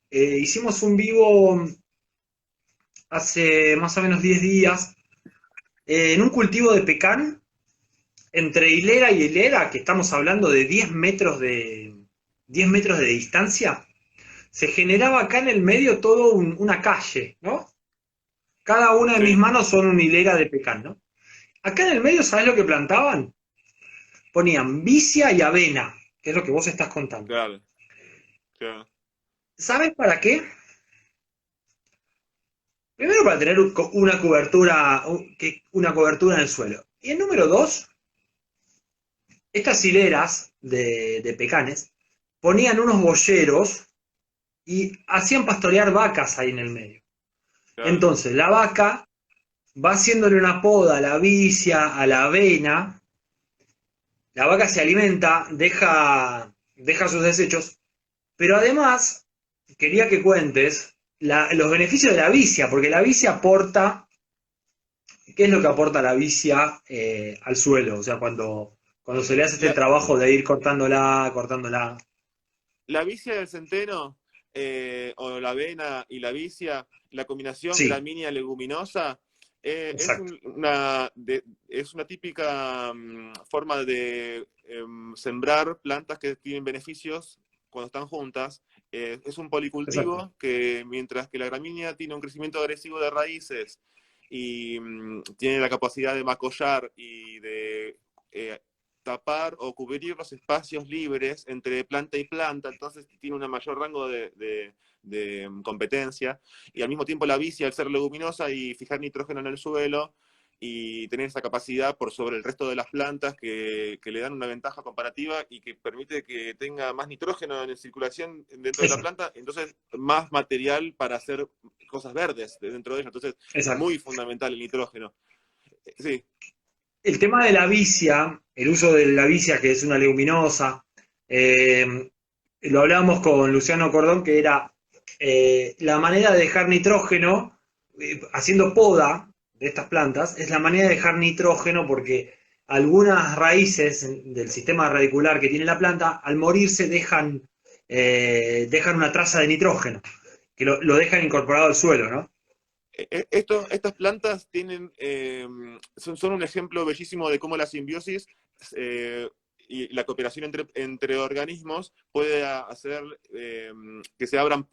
hicimos un vivo hace más o menos 10 días en un cultivo de pecan entre hilera y hilera, que estamos hablando de 10 metros de distancia, se generaba acá en el medio todo una calle, ¿no? Cada una de mis Sí, manos son una hilera de pecan, ¿no? Acá en el medio, ¿sabes lo que plantaban? Ponían vicia y avena, que es lo que vos estás contando. claro, claro, ¿Sabes para qué? Primero para tener una cobertura en el suelo. Y el número dos, estas hileras de pecanes ponían unos boyeros y hacían pastorear vacas ahí en el medio. claro. Entonces la vaca va haciéndole una poda a la vicia, a la avena, la vaca se alimenta, deja sus desechos, pero además quería que cuentes los beneficios de la vicia, porque la vicia aporta, ¿qué es lo que aporta la vicia al suelo? O sea, cuando se le hace este La, trabajo de ir cortándola, cortándola. la vicia del centeno, o la avena y la vicia, la combinación Sí, gramínea leguminosa, es, exacto. es una típica forma de sembrar plantas que tienen beneficios cuando están juntas. Es un Exacto. policultivo que, mientras que la gramínea tiene un crecimiento agresivo de raíces y tiene la capacidad de macollar y de tapar o cubrir los espacios libres entre planta y planta, entonces tiene un mayor rango de competencia, y al mismo tiempo la vicia, al ser leguminosa y fijar nitrógeno en el suelo, y tener esa capacidad por sobre el resto de las plantas que le dan una ventaja comparativa y que permite que tenga más nitrógeno en circulación dentro de la Exacto. planta, entonces más material para hacer cosas verdes dentro de ella. Entonces, Exacto. muy fundamental el nitrógeno. Sí, El tema de la vicia, el uso de la vicia, que es una leguminosa, eh, lo hablábamos con Luciano Cordón, que era la manera de dejar nitrógeno, haciendo poda de estas plantas, es la manera de dejar nitrógeno porque algunas raíces del sistema radicular que tiene la planta, al morirse dejan una traza de nitrógeno, que lo dejan incorporado al suelo, ¿no? Estas plantas tienen, son un ejemplo bellísimo de cómo la simbiosis eh, y la cooperación entre organismos puede hacer que se abran,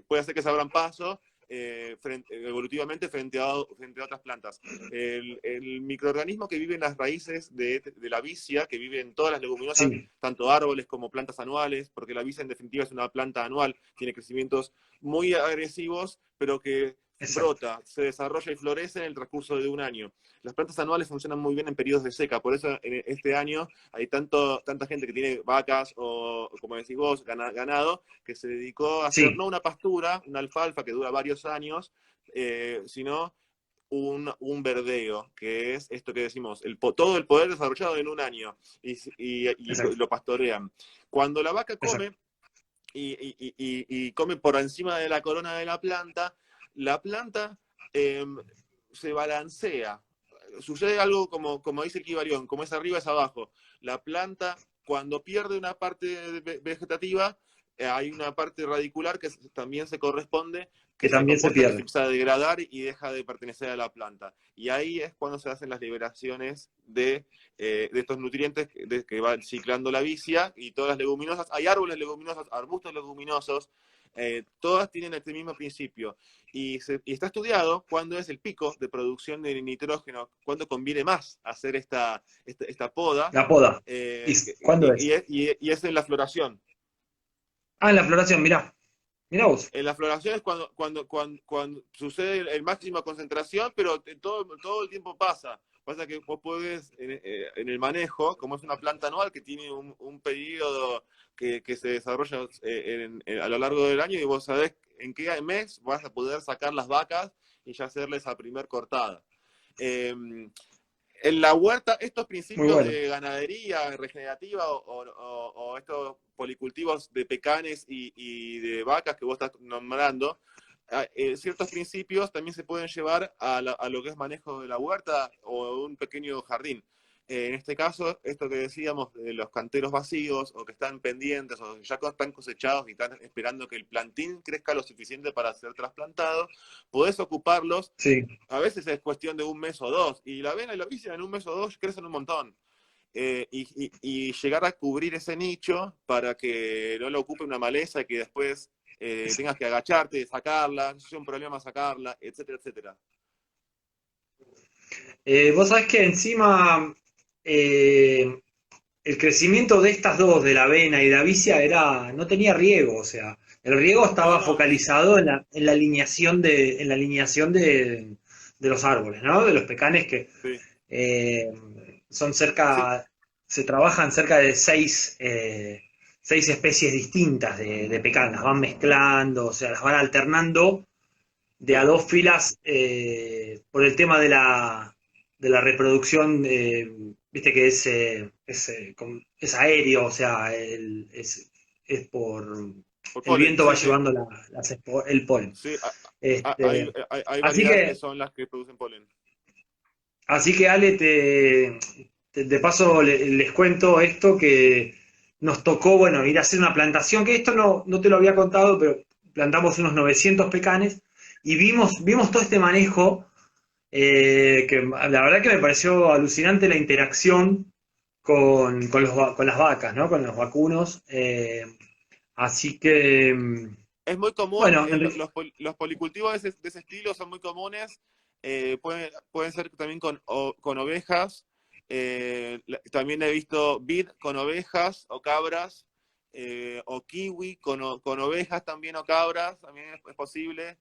puede hacer que se abran paso evolutivamente frente a otras plantas. El microorganismo que vive en las raíces de la vicia, que vive en todas las leguminosas, Sí, tanto árboles como plantas anuales, porque la vicia en definitiva es una planta anual, tiene crecimientos muy agresivos, pero que exacto. brota, se desarrolla y florece en el transcurso de un año. Las plantas anuales funcionan muy bien en periodos de seca, por eso en este año hay tanta gente que tiene vacas o, como decís vos, ganado, que se dedicó a hacer Sí, no una pastura, una alfalfa que dura varios años, sino verdeo, que es esto que decimos, todo el poder desarrollado en un año, y exacto, lo pastorean. Cuando la vaca exacto. come, y come por encima de la corona de la planta eh, se balancea. Sucede algo como dice Kibarión, como es arriba es abajo. La planta, cuando pierde una parte vegetativa, hay una parte radicular que también se corresponde, Que que se también se comporta, que se pierde. empieza a degradar y deja de pertenecer a la planta. Y ahí es cuando se hacen las liberaciones de estos nutrientes que va ciclando la vicia y todas las leguminosas. Hay árboles leguminosos, arbustos leguminosos, todas tienen este mismo principio. Y está estudiado cuándo es el pico de producción de nitrógeno, cuándo conviene más hacer esta poda, La poda. ¿Y cuándo es? y es en la floración. Ah, en la floración, mirá. Mirá vos. En la floración es cuando sucede el máxima concentración, pero todo el tiempo pasa. Pasa que vos podés, en el manejo, como es una planta anual que tiene un periodo que se desarrolla a lo largo del año, y vos sabés en qué mes vas a poder sacar las vacas y ya hacerles la primer cortada. Eh, en la huerta, estos Muy principios bueno. de ganadería regenerativa o estos policultivos de pecanes y de vacas que vos estás nombrando, ciertos principios también se pueden llevar a lo que es manejo de la huerta o un pequeño jardín. En este caso, esto que decíamos de los canteros vacíos o que están pendientes o ya están cosechados y están esperando que el plantín crezca lo suficiente para ser trasplantado, podés ocuparlos. Sí, A veces es cuestión de un mes o dos, y la avena y la vicia en un mes o dos crecen un montón. y llegar a cubrir ese nicho para que no lo ocupe una maleza y que después tengas que agacharte, sacarla, sea un problema sacarla, etcétera, etcétera. Vos sabés que encima eh, el crecimiento de estas dos, de la avena y la vicia, no tenía riego, o sea, el riego No, estaba no, focalizado en la alineación de los árboles, ¿no? De los pecanes que sí, eh, son sí, se trabajan cerca de seis especies distintas de pecan, las van mezclando, o sea, las van alternando de a sí. dos filas por el tema de la reproducción, viste que es aéreo, o sea, es por Por el polen, viento va sí, sí. llevando el polen. Sí, Este, hay así variedades que que, son las que producen polen. así que Ale, de paso les cuento esto que nos tocó, bueno, ir a hacer una plantación, que esto no te lo había contado, pero plantamos unos 900 pecanes y vimos todo este manejo que la verdad que me pareció alucinante la interacción con las vacas, ¿no? Con los vacunos. Así que, Es muy común, bueno, los policultivos de ese estilo son muy comunes. Pueden ser también con ovejas. También he visto vid con ovejas o cabras, o kiwi con ovejas también o cabras, también es posible.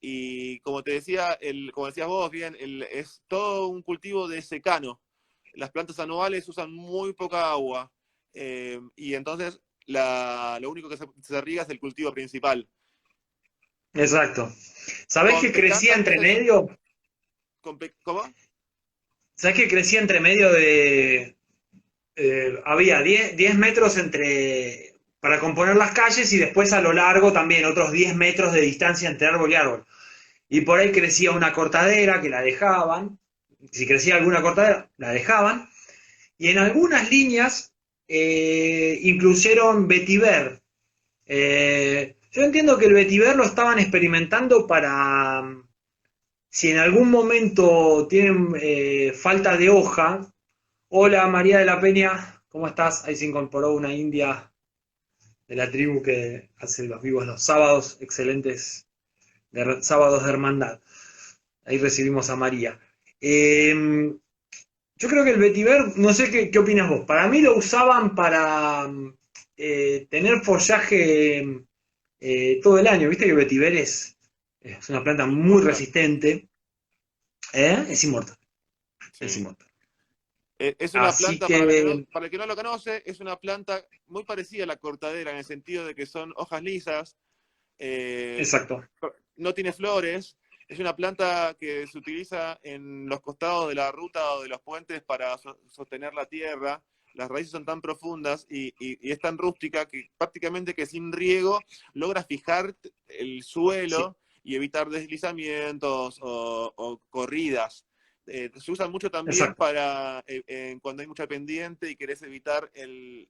Y como te decía, como decías vos bien, es todo un cultivo de secano. Las plantas anuales usan muy poca agua, y entonces lo único que se riega es el cultivo principal. exacto. ¿Sabés Con que crecía pecanas, entre medio? ¿cómo? ¿Sabés que crecía entre medio de... había 10 metros para componer las calles y después a lo largo también otros 10 metros de distancia entre árbol y árbol. Y por ahí crecía una cortadera que la dejaban, si crecía alguna cortadera, la dejaban, y en algunas líneas incluyeron vetiver. Yo entiendo que el vetiver lo estaban experimentando para, si en algún momento tienen falta de hoja. Hola María de la Peña, ¿cómo estás? Ahí se incorporó una india de la tribu que hace los vivos los sábados, excelentes sábados de hermandad. Ahí recibimos a María. Yo creo que el vetiver, no sé qué opinas vos, para mí lo usaban para tener follaje todo el año, viste que el vetiver es una planta muy Inmortal. resistente, es inmortal, es Sí. inmortal. Es una Así planta, que, para el que no lo conoce, es una planta muy parecida a la cortadera en el sentido de que son hojas lisas, eh, exacto, no tiene flores, es una planta que se utiliza en los costados de la ruta o de los puentes para sostener la tierra. Las raíces son tan profundas y es tan rústica que prácticamente que sin riego logra fijar el sí, suelo y evitar deslizamientos o corridas. Se usa mucho también exacto, para cuando hay mucha pendiente y querés evitar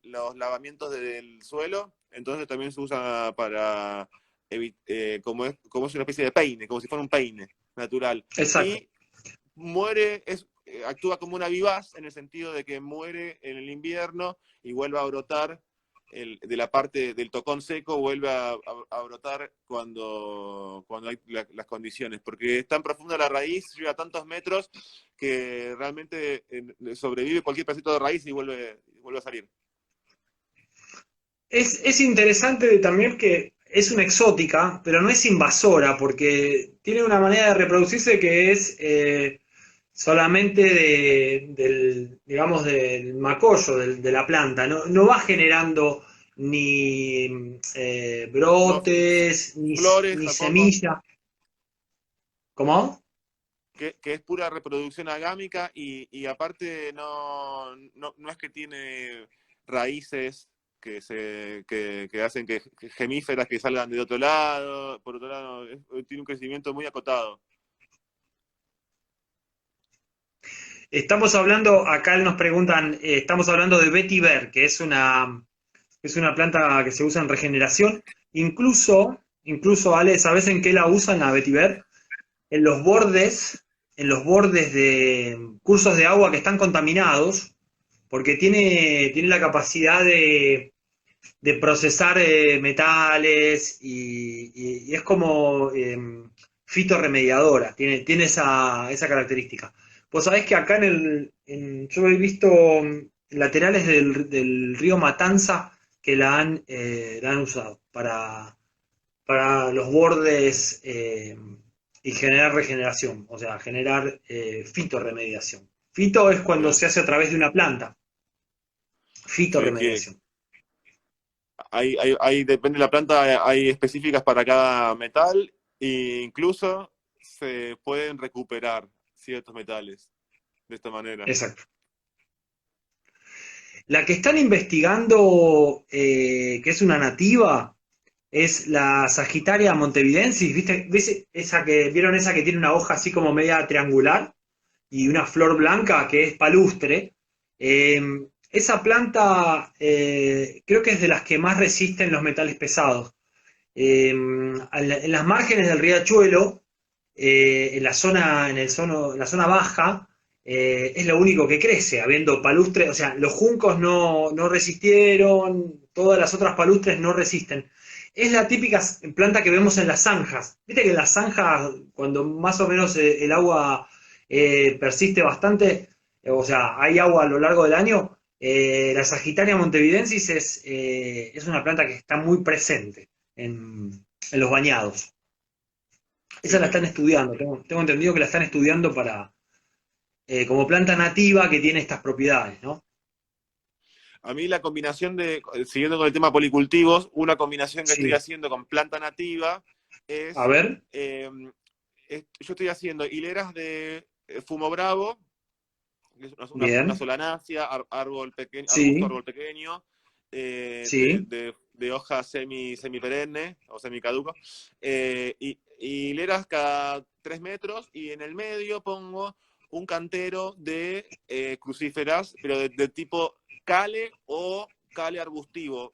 los lavamientos del suelo, entonces también se usa para como es una especie de peine, como si fuera un peine natural. exacto. Y actúa como una vivaz en el sentido de que muere en el invierno y vuelve a brotar de la parte del tocón seco, vuelve a brotar cuando hay las condiciones, porque es tan profunda la raíz, llega a tantos metros que realmente sobrevive cualquier pedacito de raíz y vuelve a salir. Es interesante también que es una exótica, pero no es invasora, porque tiene una manera de reproducirse que es solamente digamos, del macollo de la planta. No va generando ni No, brotes, flores ni tampoco. semilla. ¿Cómo? Que es pura reproducción agámica y aparte no es que tiene raíces que hacen que gemíferas que salgan de otro lado, por otro lado, tiene un crecimiento muy acotado. Estamos hablando, acá nos preguntan, estamos hablando de vetiver, que es una planta que se usa en regeneración. Incluso, Ale, ¿sabes en qué la usan la vetiver? En los bordes, en los bordes de cursos de agua que están contaminados, porque tiene la capacidad de procesar metales y es como fitorremediadora, tiene esa característica. Vos sabés que acá yo he visto laterales del río Matanza que la han usado para los bordes y generar regeneración, o sea, generar fitorremediación. Fito es cuando Mira, se hace a través de una planta, sí, que fitorremediación. depende de la planta, hay específicas para cada metal e incluso se pueden recuperar ciertos metales de esta manera. Exacto. La que están investigando, que es una nativa, es la Sagittaria montevidensis, ¿viste? ¿Vieron esa que tiene una hoja así como media triangular y una flor blanca que es palustre? Eh, Esa planta creo que es de las que más resisten los metales pesados. En las márgenes del riachuelo, en la zona baja, es lo único que crece, habiendo palustres, o sea, los juncos no resistieron, todas las otras palustres no resisten. Es la típica planta que vemos en las zanjas. Viste que en las zanjas, cuando más o menos el agua persiste bastante, o sea, hay agua a lo largo del año, la Sagittaria montevidensis es una planta que está muy presente en los bañados. Esa Sí, la sí. están estudiando, tengo entendido que la están estudiando como planta nativa que tiene estas propiedades, ¿no? A mí la combinación siguiendo con el tema policultivos, una combinación que estoy Sí. haciendo con planta nativa A es, ver, eh, yo estoy haciendo hileras de fumo bravo, que es una bien, solanácea, árbol pequeño, arbusto, sí, árbol pequeño, sí, de hoja semiperenne o semicaduco, y hileras cada 3 metros, y en el medio pongo un cantero de crucíferas, pero de tipo cale o cale arbustivo.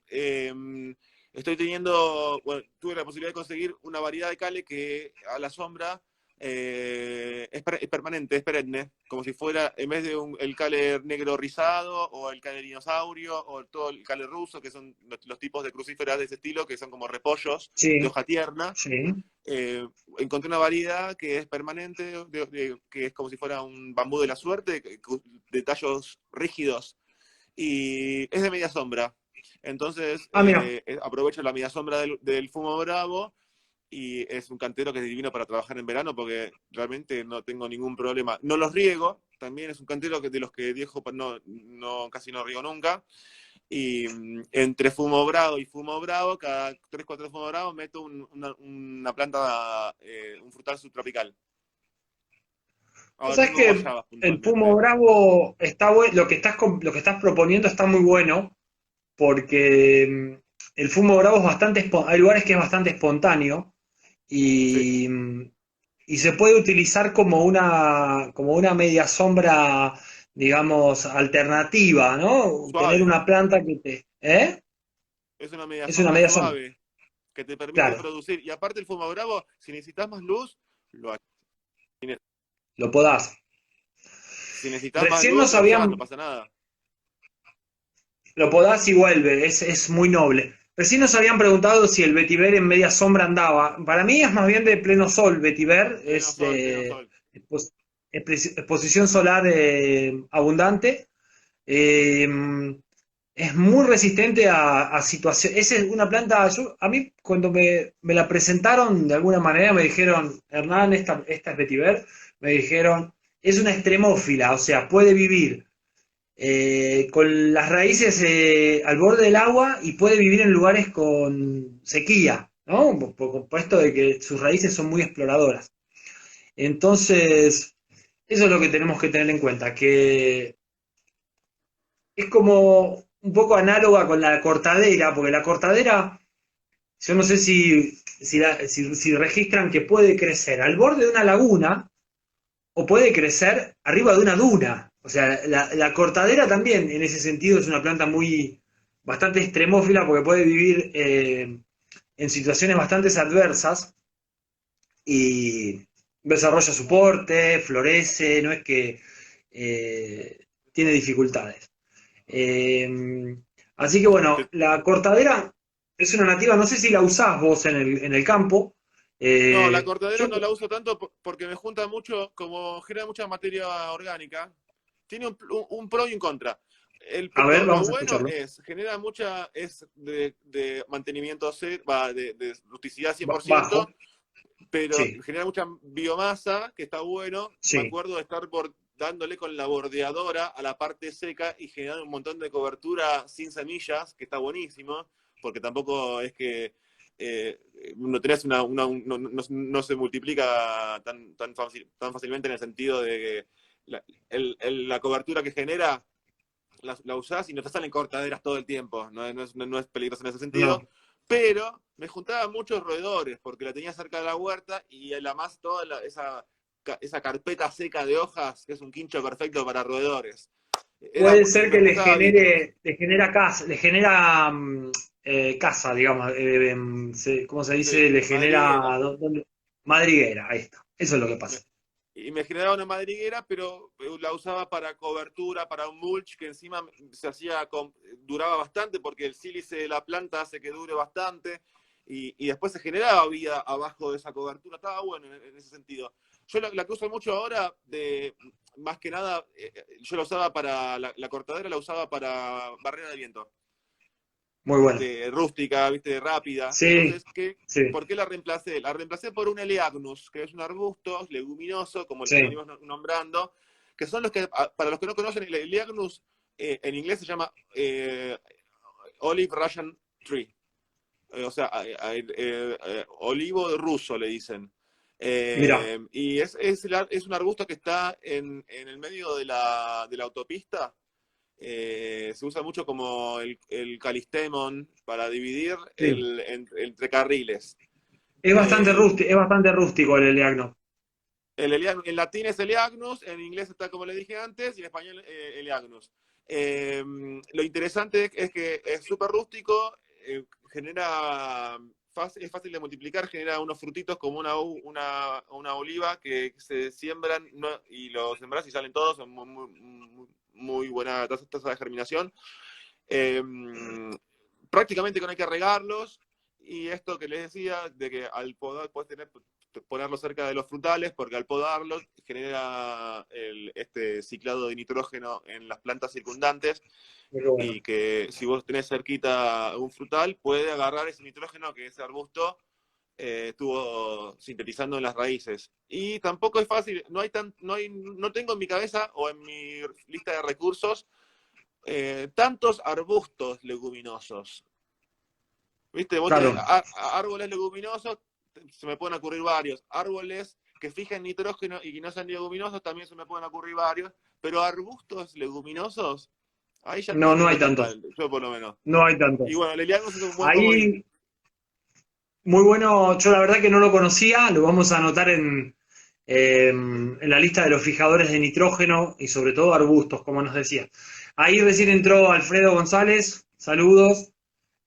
Bueno, tuve la posibilidad de conseguir una variedad de cale que a la sombra es permanente, es perenne, como si fuera, en vez de el cale negro rizado, o el cale dinosaurio, o todo el cale ruso, que son los tipos de crucíferas de ese estilo, que son como repollos de sí, hoja tierna. sí. eh, Encontré una variedad que es permanente, que es como si fuera un bambú de la suerte, de tallos rígidos, y es de media sombra. Entonces, Ah, mira, aprovecho la media sombra del fumo bravo, y es un cantero que es divino para trabajar en verano porque realmente no tengo ningún problema. No los riego, también es un cantero de los que viejo casi no riego nunca. Y entre fumo bravo y fumo bravo, cada 3 4 fumo bravo meto una planta, un frutal subtropical. vos Ahora sabés tengo que guayabas el Pumo puntualmente. Bravo está bueno, lo que estás proponiendo está muy bueno, porque el fumo bravo es hay lugares que es bastante espontáneo Sí, y se puede utilizar como una media sombra, digamos, alternativa, ¿no? Tener suave. una planta que te... ¿Eh? Es una media Es una sombra media sombra, suave que te permite claro, producir. Y aparte el fumo bravo, si necesitas más luz, lo haces. lo podás. Si necesitas más Recién luz, nos lo usás, no habían, pasa nada. lo podás y vuelve, es muy noble. Recién nos habían preguntado si el vetiver en media sombra andaba. Para mí es más bien de pleno sol. Vetiver Pleno es sol, pleno de sol. exposición solar abundante. Eh, es muy resistente a situaciones. Es una planta, a mí cuando me la presentaron de alguna manera me dijeron, Hernán, esta es vetiver, me dijeron, es una extremófila, o sea, puede vivir con las raíces al borde del agua y puede vivir en lugares con sequía, ¿no? Por esto de que sus raíces son muy exploradoras. Entonces, eso es lo que tenemos que tener en cuenta, que es como un poco análoga con la cortadera, porque la cortadera, yo no sé si registran que puede crecer al borde de una laguna o puede crecer arriba de una duna. O sea, la cortadera también en ese sentido es una planta bastante extremófila porque puede vivir en situaciones bastante adversas y desarrolla su porte, florece, no es que tiene dificultades. Eh, Así que bueno, la cortadera es una nativa, no sé si la usás vos en el campo. No, la Yo, cortadera no la uso tanto porque me junta mucho, como genera mucha materia orgánica. Tiene un pro y un contra. a ver, Lo vamos a bueno escucharlo. es, genera mucha, es de mantenimiento, va, de rusticidad Bajo, 100%, pero sí, genera mucha biomasa, que está bueno. Me sí. acuerdo de estar dándole con la bordeadora a la parte seca y generando un montón de cobertura sin semillas, que está buenísimo, porque tampoco es que no tenés no se multiplica tan fácilmente en el sentido de que la cobertura que genera la usás y no te salen cortaderas todo el tiempo, no es peligroso en ese No, sentido, pero me juntaba muchos roedores porque la tenía cerca de la huerta y además esa carpeta seca de hojas, que es un quincho perfecto para roedores. puede ser Me que juntaba bichos. le genera casa, le genera casa, digamos, ¿cómo se dice? Sí, Le genera madriguera. madriguera, ahí está. Eso es lo que pasa. Me- y me generaba una madriguera, pero la usaba para cobertura, para un mulch que encima duraba bastante porque el sílice de la planta hace que dure bastante y después se generaba vida abajo de esa cobertura. Estaba bueno en ese sentido. Yo la que uso mucho ahora, más que nada, yo la usaba para, la cortadera la usaba para barrera de viento Muy bueno. rústica, ¿viste? Rápida. Sí, Entonces, sí, ¿por qué la reemplacé? La reemplacé por un Eleagnus, que es un arbusto leguminoso, como el que sí. venimos nombrando, que son los que, para los que no conocen, el Eleagnus en inglés se llama Olive Russian Tree. O sea, olivo ruso le dicen. Mira, Y es un arbusto que está en el medio de la autopista, se usa mucho como el calistemon para dividir sí. entre carriles. Es Eh, es bastante rústico el Eliagno. en latín es Eleagnus, en inglés está como le dije antes, y en español Eleagnus. Eh, lo interesante es que es súper rústico, es fácil de multiplicar, genera unos frutitos como una oliva que se siembran y los sembras y salen todos, son muy buena tasa de germinación. Eh, Prácticamente que no hay que regarlos. Y esto que les decía, de que al podar puedes ponerlo cerca de los frutales, porque al podarlos genera este ciclado de nitrógeno en las plantas circundantes, Pero bueno, y que si vos tenés cerquita un frutal, puede agarrar ese nitrógeno que ese arbusto estuvo sintetizando en las raíces. Y tampoco es fácil, no tengo en mi cabeza o en mi lista de recursos tantos arbustos leguminosos. ¿Viste? Vos tenés claro, árboles leguminosos, se me pueden ocurrir varios. Árboles que fijen nitrógeno y que no sean leguminosos, también se me pueden ocurrir varios. Pero arbustos leguminosos, ahí ya no, no no hay tengo tanta, tantos. yo por lo menos. No hay Y tantos. bueno, Lelianos es un buen comodín. Ahí, muy bueno, yo la verdad que no lo conocía, lo vamos a anotar en la lista de los fijadores de nitrógeno y sobre todo arbustos, como nos decía. Ahí recién entró Alfredo González, saludos.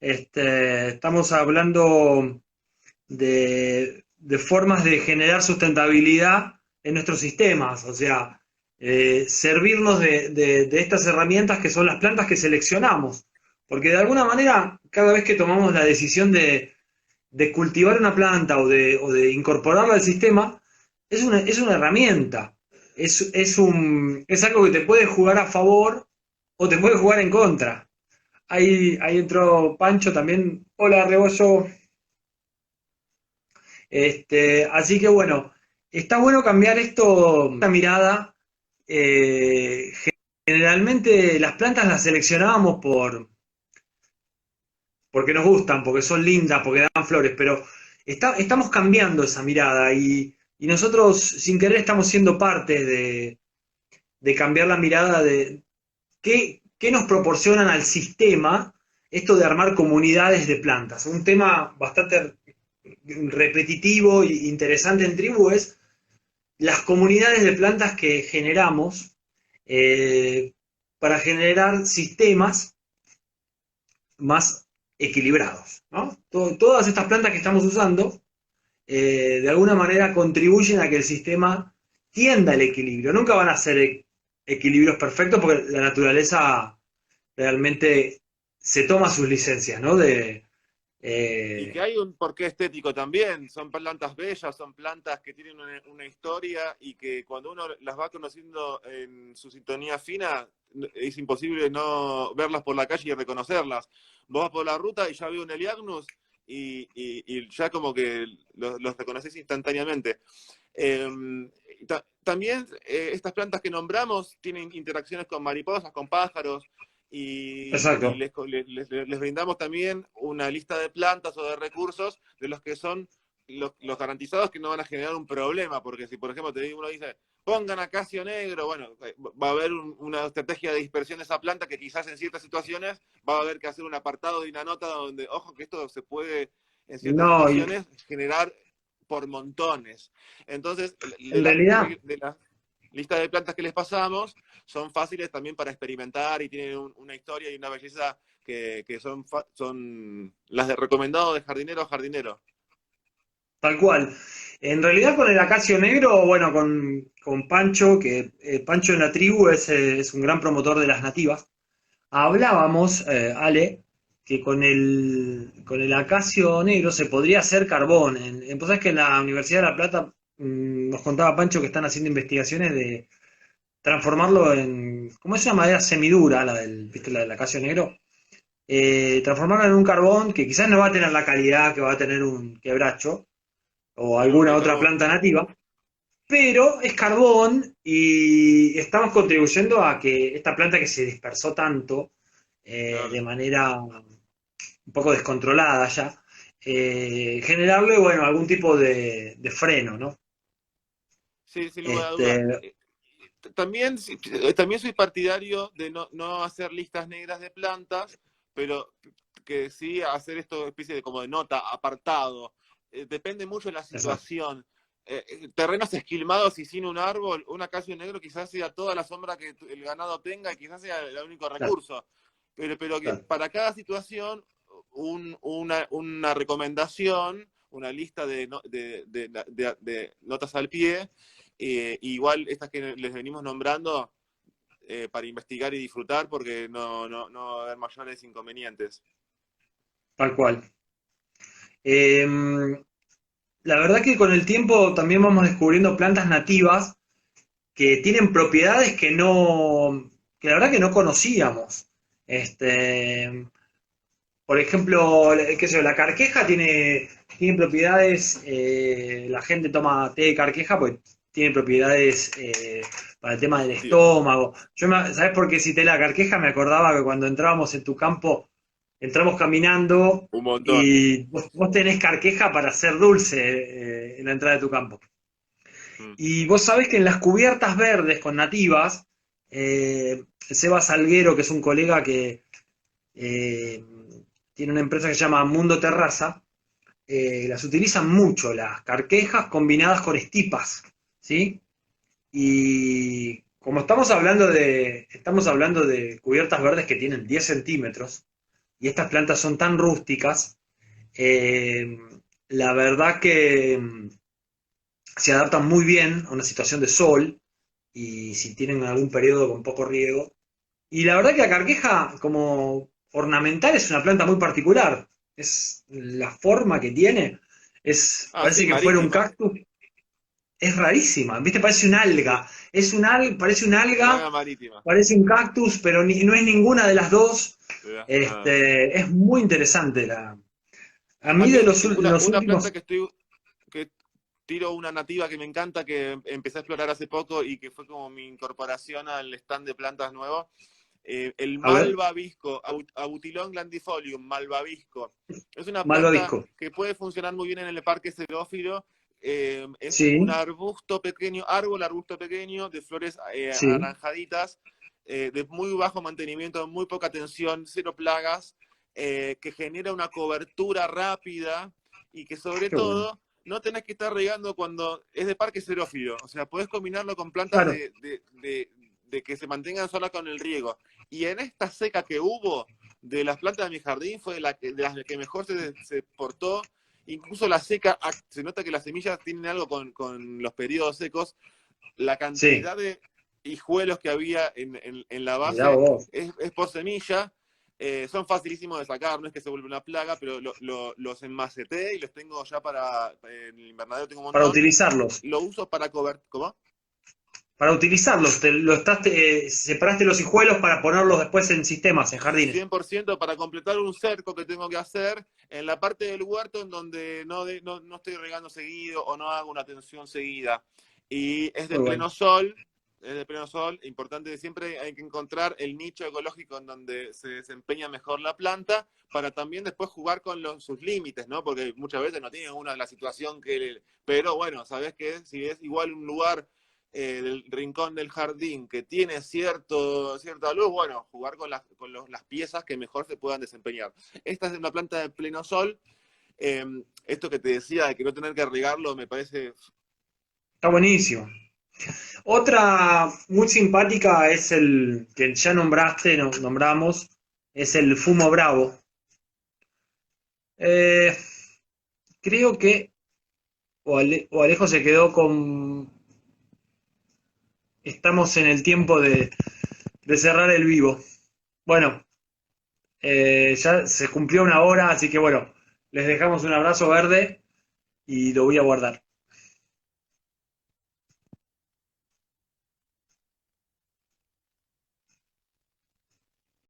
Estamos hablando de formas de generar sustentabilidad en nuestros sistemas, o sea, servirnos de estas herramientas que son las plantas que seleccionamos, porque de alguna manera, cada vez que tomamos la decisión de cultivar una planta o de incorporarla al sistema, es una herramienta, es algo que te puede jugar a favor o te puede jugar en contra. Ahí entró Pancho también. Hola, Rebollo. Así que bueno, está bueno cambiar esto, esta mirada. Eh, Generalmente las plantas las seleccionábamos porque nos gustan, porque son lindas, porque dan flores, pero estamos cambiando esa mirada y nosotros sin querer estamos siendo parte de cambiar la mirada de qué nos proporcionan al sistema esto de armar comunidades de plantas. Un tema bastante repetitivo e interesante en tribu es las comunidades de plantas que generamos eh, para generar sistemas más equilibrados, ¿no? Todas estas plantas que estamos usando de alguna manera contribuyen a que el sistema tienda al equilibrio. Nunca van a ser equilibrios perfectos porque la naturaleza realmente se toma sus licencias, ¿no? Y que Eh, hay un porqué estético también, son plantas bellas, son plantas que tienen una historia y que cuando uno las va conociendo en su sintonía fina, es imposible no verlas por la calle y reconocerlas. Vos vas por la ruta y ya veo un Heliagnus y ya como que los reconoces instantáneamente. Eh, También estas plantas que nombramos tienen interacciones con mariposas, con pájaros, y exacto. les brindamos también una lista de plantas o de recursos de los que son los garantizados que no van a generar un problema, porque si por ejemplo uno dice, pongan acacio negro, bueno, va a haber una estrategia de dispersión de esa planta que quizás en ciertas situaciones va a haber que hacer un apartado de una nota donde, ojo, que esto se puede en ciertas No, situaciones generar por montones. Entonces, en realidad, de la lista de plantas que les pasamos, son fáciles también para experimentar y tienen una historia y una belleza que son las de recomendado de jardinero a jardinero. tal cual. En realidad con el acacio negro, bueno, con Pancho, que Pancho en la tribu es un gran promotor de las nativas. Hablábamos, Ale, que con el acacio negro se podría hacer carbón. Pues sabés que en la Universidad de La Plata nos contaba Pancho que están haciendo investigaciones de transformarlo en, como es una madera semidura, ¿viste? La del acacio negro, transformarlo en un carbón que quizás no va a tener la calidad que va a tener un quebracho o Pero alguna es otra carbón. planta nativa, pero es carbón y estamos contribuyendo a que esta planta que se dispersó tanto Claro. de manera un poco descontrolada ya, generarle, bueno, algún tipo de freno, ¿no? Sí, sin lugar a dudas. Este, También, también soy partidario de no hacer listas negras de plantas, pero que sí hacer esto especie de como de nota, apartado. Depende mucho de la exacto, situación. Terrenos esquilmados y sin un árbol, un acacio negro quizás sea toda la sombra que el ganado tenga y quizás sea el único claro, recurso. Pero que claro. para cada situación, una recomendación, una lista de notas al pie, igual estas que les venimos nombrando, para investigar y disfrutar porque no va a haber mayores inconvenientes. Tal cual. Eh, la verdad que con el tiempo también vamos descubriendo plantas nativas que tienen propiedades que la verdad que no conocíamos. Este, por ejemplo, qué sé yo, la carqueja tiene propiedades, la gente toma té de carqueja pues tiene propiedades para el tema del Positivas. estómago. ¿Sabes por qué cité la carqueja? Me acordaba que cuando entrábamos en tu campo, entramos caminando Un montón. y vos tenés carqueja para hacer dulce en la entrada de tu campo. Mm. Y vos sabés que en las cubiertas verdes con nativas, Seba Salguero, que es un colega que eh, tiene una empresa que se llama Mundo Terraza, las utilizan mucho, las carquejas combinadas con estipas, ¿sí? Y como estamos hablando de cubiertas verdes que tienen 10 centímetros, y estas plantas son tan rústicas, eh, la verdad que se adaptan muy bien a una situación de sol, y si tienen algún periodo con poco riego. Y la verdad que la carqueja, como ornamental, es una planta muy particular. Es la forma que tiene, Ah, sí, parece que fuera un marítima. cactus, es rarísima, ¿viste? Parece un Sí, alga. Parece un un alga, área marítima. parece un cactus, pero no es ninguna de las dos. Ah. Es muy interesante a A mí mí los una planta últimos. que tiro una nativa que me encanta, que empecé a explorar hace poco y que fue como mi incorporación al stand de plantas nuevo, el A ver, malvavisco, Abutilon glandifolium, malvavisco. Es una planta malvavisco. que puede funcionar muy bien en el parque xerófilo. Es un Sí, arbusto pequeño, arbusto pequeño, de flores sí, anaranjaditas, de muy bajo mantenimiento, muy poca atención, cero plagas, que genera una cobertura rápida y que sobre qué bueno. todo no tenés que estar regando cuando es de parque xerófilo. O sea, podés combinarlo con plantas Claro, de que se mantengan solas con el riego. Y en esta seca que hubo de las plantas de mi jardín fue de las que mejor se portó. Incluso la seca, se nota que las semillas tienen algo con los periodos secos. La sí, cantidad de hijuelos que había en la Mirá base, vos. es por semilla. Son facilísimos de sacar, no es que se vuelva una plaga, pero los enmaceté y los tengo ya en el invernadero tengo un Para montón. utilizarlos. Lo uso para cobertura. ¿Cómo? Para utilizarlos. Separaste los hijuelos para ponerlos después en sistemas, en jardines. 100% para completar un cerco que tengo que hacer en la parte del huerto en donde no estoy regando seguido o no hago una atención seguida. Y Muy bueno. es de pleno sol, importante, siempre hay que encontrar el nicho ecológico en donde se desempeña mejor la planta para también después jugar con sus límites, ¿no? Porque muchas veces no tiene una la situación que... Pero bueno, ¿sabes qué? Si es igual un lugar del rincón del jardín que tiene cierta luz, bueno, jugar con las piezas que mejor se puedan desempeñar. Esta es una planta de pleno sol. Esto que te decía de que no tener que regarlo me parece... Está buenísimo. Otra muy simpática es el que ya nombramos, es el fumo bravo. Eh, Creo que o Alejo se quedó con... Estamos en el tiempo de cerrar el vivo. Bueno, ya se cumplió una hora, así que bueno, les dejamos un abrazo verde y lo voy a guardar.